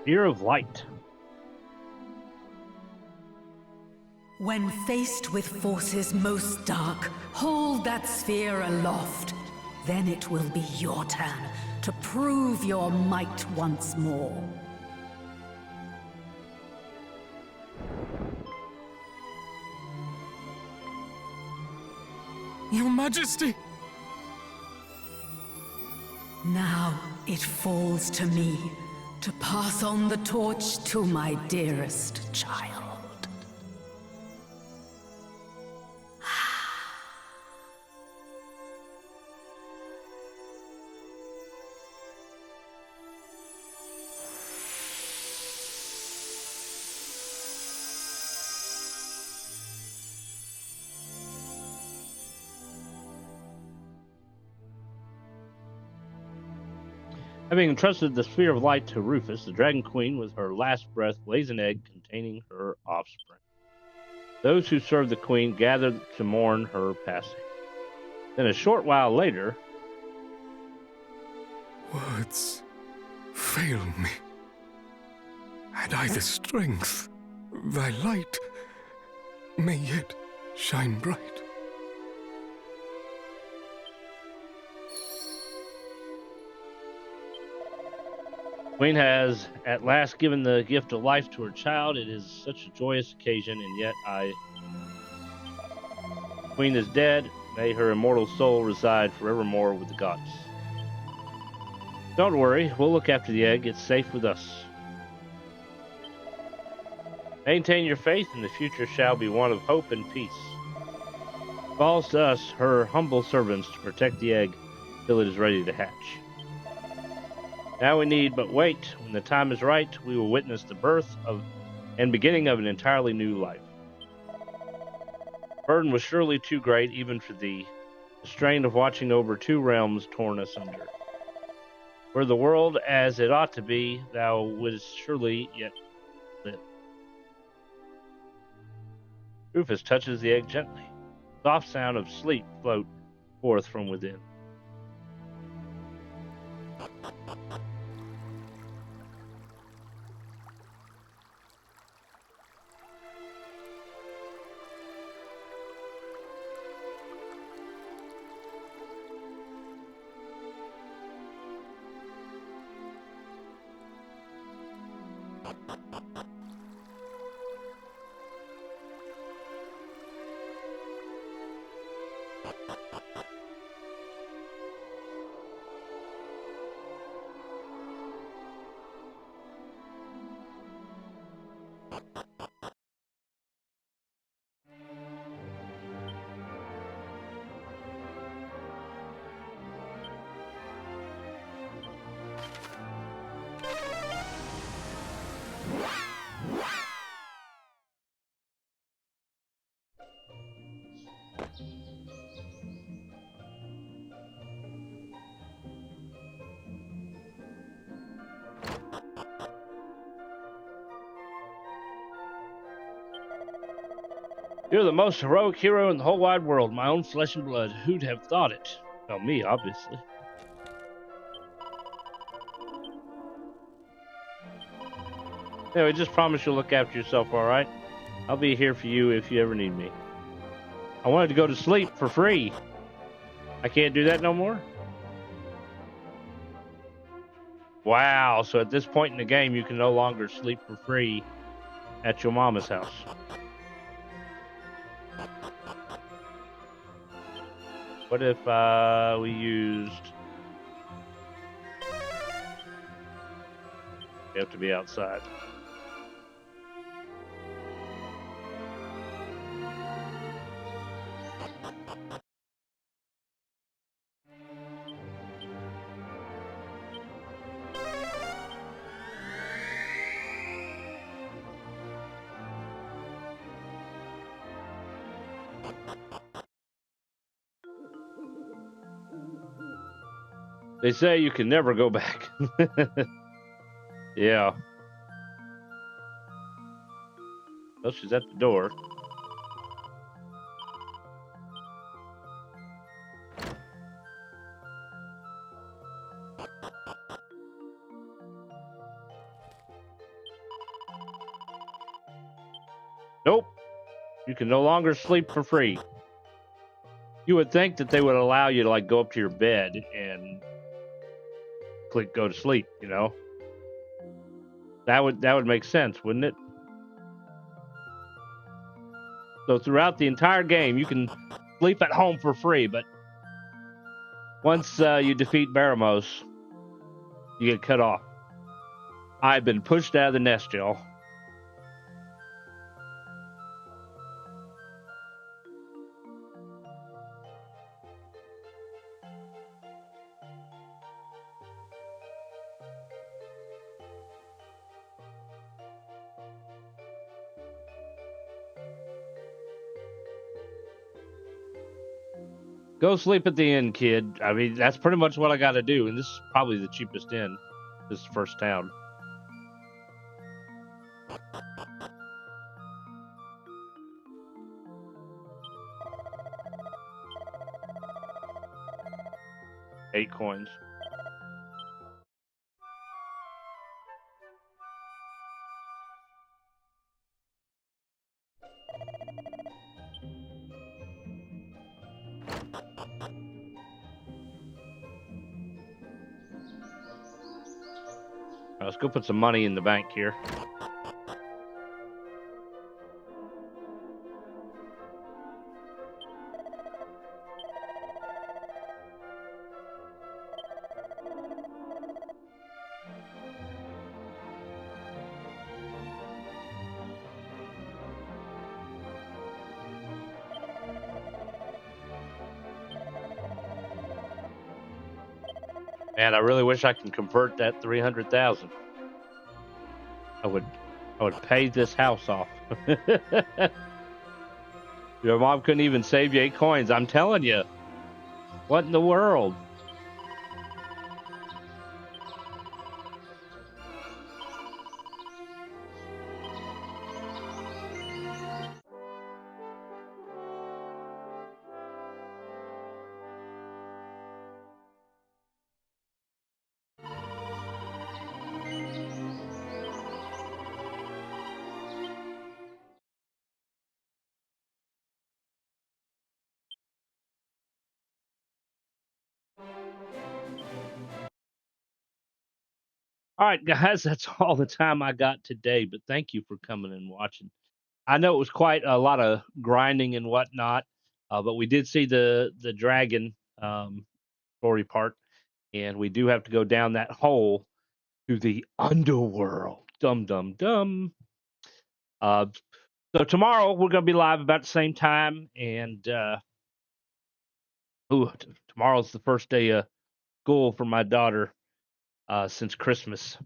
A: Fear of light.
D: When faced with forces most dark, hold that sphere aloft. Then it will be your turn to prove your might once more.
E: Your Majesty!
D: Now it falls to me to pass on the torch to my dearest child.
A: Having entrusted the sphere of light to Rufus, the Dragon Queen, with her last breath, lays an egg containing her offspring. Those who serve the Queen gather to mourn her passing. Then, a short while later,
E: words fail me. Had I the strength, thy light may yet shine bright.
A: Queen has at last given the gift of life to her child. It is such a joyous occasion, and yet Queen is dead. May her immortal soul reside forevermore with the gods. Don't worry, we'll look after the egg. It's safe with us. Maintain your faith, and the future shall be one of hope and peace. It falls to us, her humble servants, to protect the egg till it is ready to hatch. Now we need but wait. When the time is right, we will witness the birth of and beginning of an entirely new life. The burden was surely too great even for thee, the strain of watching over two realms torn asunder. Were the world as it ought to be, thou wouldst surely yet live. Rufus touches the egg gently. Soft sound of sleep float forth from within. You're the most heroic hero in the whole wide world, my own flesh and blood. Who'd have thought it? Well, me, obviously. Anyway, just promise you'll look after yourself, alright? I'll be here for you if you ever need me. I wanted to go to sleep for free. I can't do that no more? Wow, so at this point in the game, you can no longer sleep for free at your mama's house. What if we used... You have to be outside. They say you can never go back. Yeah. Well, she's at the door. Nope. You can no longer sleep for free. You would think that they would allow you to like go up to your bed and click go to sleep, you know? That would make sense, wouldn't it? So throughout the entire game, you can sleep at home for free, but once you defeat Baramos, you get cut off. I've been pushed out of the nest, y'all. Go sleep at the inn, kid. I mean, that's pretty much what I got to do, and this is probably the cheapest inn. This first town. $8 coins. Let's go put some money in the bank here. Man, I really wish I could convert that 300,000. I would pay this house off. Your mom couldn't even save you 8 coins. I'm telling you. What in the world? All right, guys, that's all the time I got today, but thank you for coming and watching. I know it was quite a lot of grinding and whatnot, but we did see the dragon story part, and we do have to go down that hole to the underworld. Dum dum dum. So tomorrow we're going to be live about the same time, and tomorrow's the first day of school for my daughter since Christmas.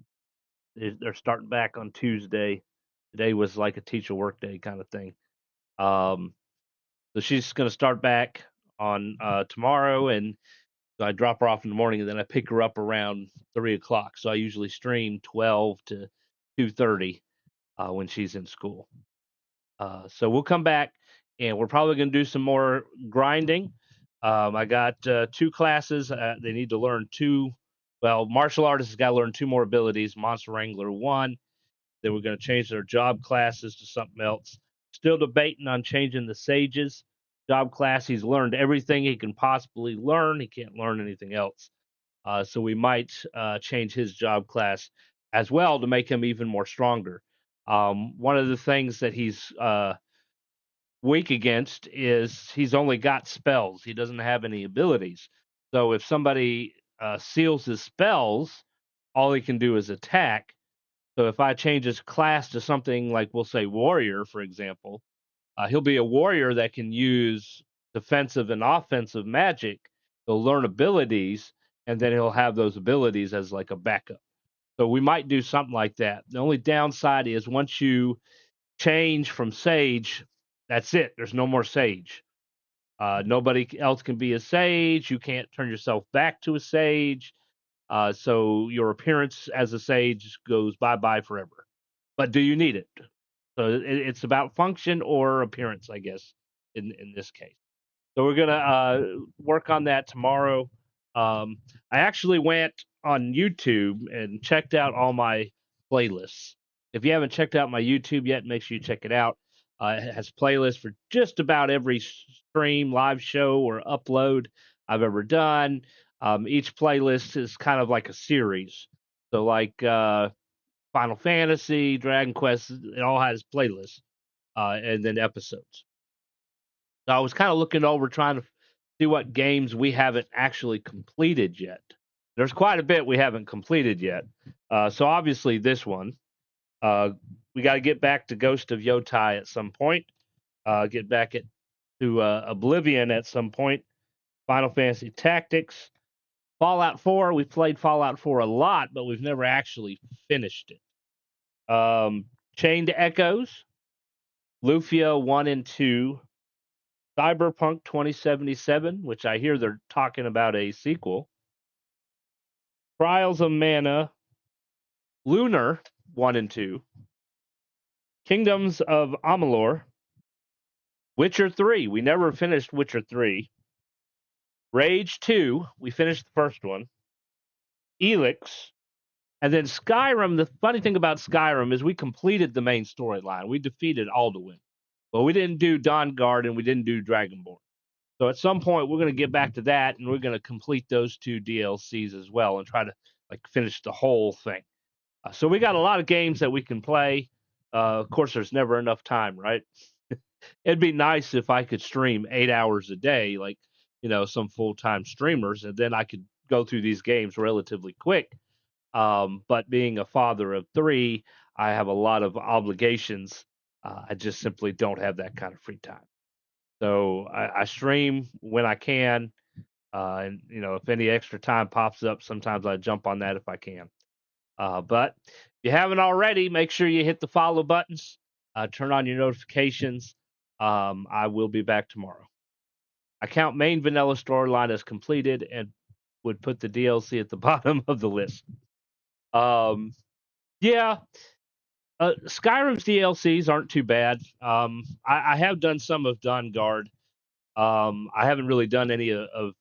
A: They're starting back on Tuesday. Today was like a teacher work day kind of thing. So she's going to start back on tomorrow, and so I drop her off in the morning, and then I pick her up around 3 o'clock. So I usually stream 12 to 2:30 when she's in school. So we'll come back, and we're probably going to do some more grinding. I got 2 classes. They need to learn 2. Well, martial artists has got to learn 2 more abilities. Monster Wrangler 1. Then we're going to change their job classes to something else. Still debating on changing the sage's job class. He's learned everything he can possibly learn. He can't learn anything else. So we might change his job class as well to make him even more stronger. One of the things that he's weak against is he's only got spells. He doesn't have any abilities. So if somebody seals his spells, all he can do is attack. So if I change his class to something like, we'll say warrior, for example, he'll be a warrior that can use defensive and offensive magic. He'll learn abilities, and then he'll have those abilities as like a backup. So we might do something like that. The only downside is once you change from sage, that's it. There's no more sage. Nobody else can be a sage. You can't turn yourself back to a sage. So your appearance as a sage goes bye-bye forever. But do you need it? So it's about function or appearance, I guess, in this case. So we're gonna work on that tomorrow. I actually went on YouTube and checked out all my playlists. If you haven't checked out my YouTube yet, make sure you check it out. It has playlists for just about every stream, live show, or upload I've ever done. Each playlist is kind of like a series. So like Final Fantasy, Dragon Quest, it all has playlists and then episodes. So I was kind of looking over trying to see what games we haven't actually completed yet. There's quite a bit we haven't completed yet. So obviously this one. We got to get back to Ghost of Yotai at some point. Get back to Oblivion at some point. Final Fantasy Tactics. Fallout 4. We've played Fallout 4 a lot, but we've never actually finished it. Chained Echoes. Lufia 1 and 2. Cyberpunk 2077, which I hear they're talking about a sequel. Trials of Mana, Lunar 1 and 2, Kingdoms of Amalur, Witcher 3. We never finished Witcher 3. Rage 2. We finished the first one. Elix. And then Skyrim. The funny thing about Skyrim is we completed the main storyline. We defeated Alduin. But we didn't do Dawnguard and we didn't do Dragonborn. So at some point, we're going to get back to that, and we're going to complete those 2 DLCs as well and try to finish the whole thing. So we got a lot of games that we can play. Of course, there's never enough time, right? It'd be nice if I could stream 8 hours a day, like, some full-time streamers, and then I could go through these games relatively quick. But being a father of 3, I have a lot of obligations. I just simply don't have that kind of free time. So I stream when I can. And, if any extra time pops up, sometimes I jump on that if I can. But if you haven't already, make sure you hit the follow buttons, turn on your notifications. I will be back tomorrow. I count main vanilla storyline as completed and would put the DLC at the bottom of the list. Skyrim's DLCs aren't too bad. I have done some of Dawnguard. I haven't really done any of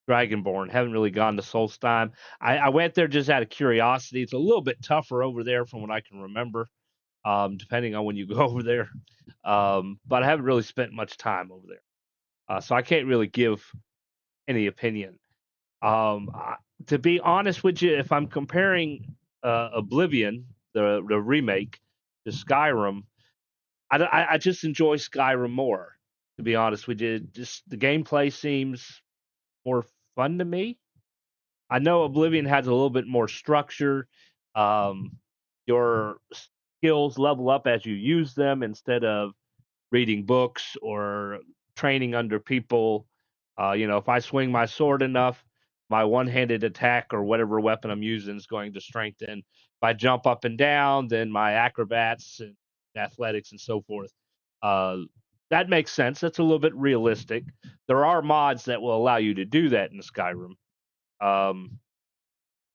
A: Dragonborn. Haven't really gone to Solstheim. I went there just out of curiosity. It's a little bit tougher over there from what I can remember, depending on when you go over there. But I haven't really spent much time over there. So I can't really give any opinion. To be honest with you, if I'm comparing Oblivion, the remake, to Skyrim, I just enjoy Skyrim more. To be honest with you, just the gameplay seems more fun to me. I know Oblivion has a little bit more structure. Your skills level up as you use them instead of reading books or training under people. If I swing my sword enough, my one-handed attack or whatever weapon I'm using is going to strengthen. If I jump up and down, then my acrobats and athletics and so forth. That makes sense. That's a little bit realistic. There are mods that will allow you to do that in Skyrim. But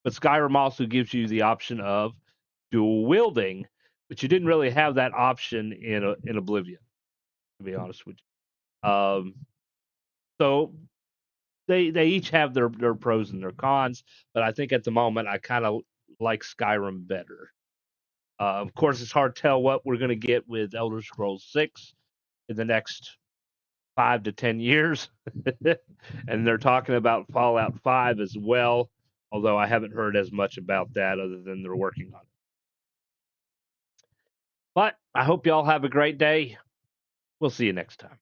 A: Skyrim also gives you the option of dual wielding, but you didn't really have that option in Oblivion, to be honest with you. So they each have their pros and their cons, but I think at the moment I kind of like Skyrim better. Of course, it's hard to tell what we're going to get with Elder Scrolls 6 in the next 5 to 10 years. And they're talking about Fallout 5 as well, although I haven't heard as much about that other than they're working on it. But I hope y'all have a great day. We'll see you next time.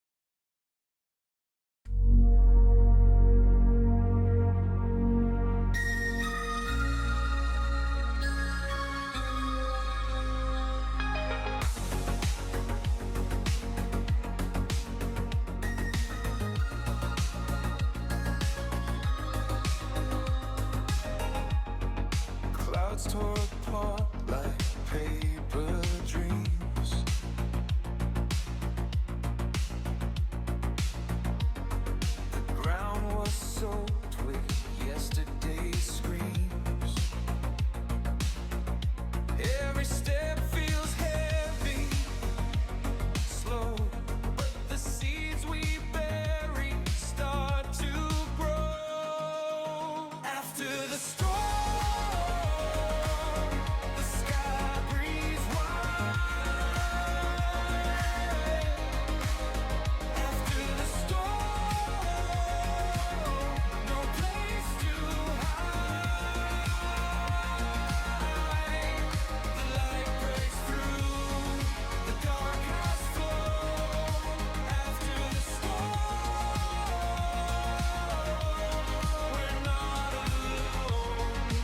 C: Clouds tore apart like paper dreams. The ground was soaked with yesterday's screams. Every step feels heavy, slow, but the seeds we bury start to grow. After the storm, the sky breathes wide. After the storm, no place to hide. The light breaks through, the dark has flown. After the storm, we're not alone.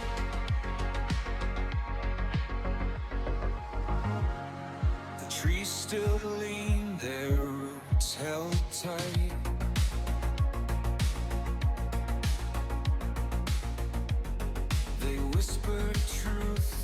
C: The trees still lean, their roots held tight. They whisper truth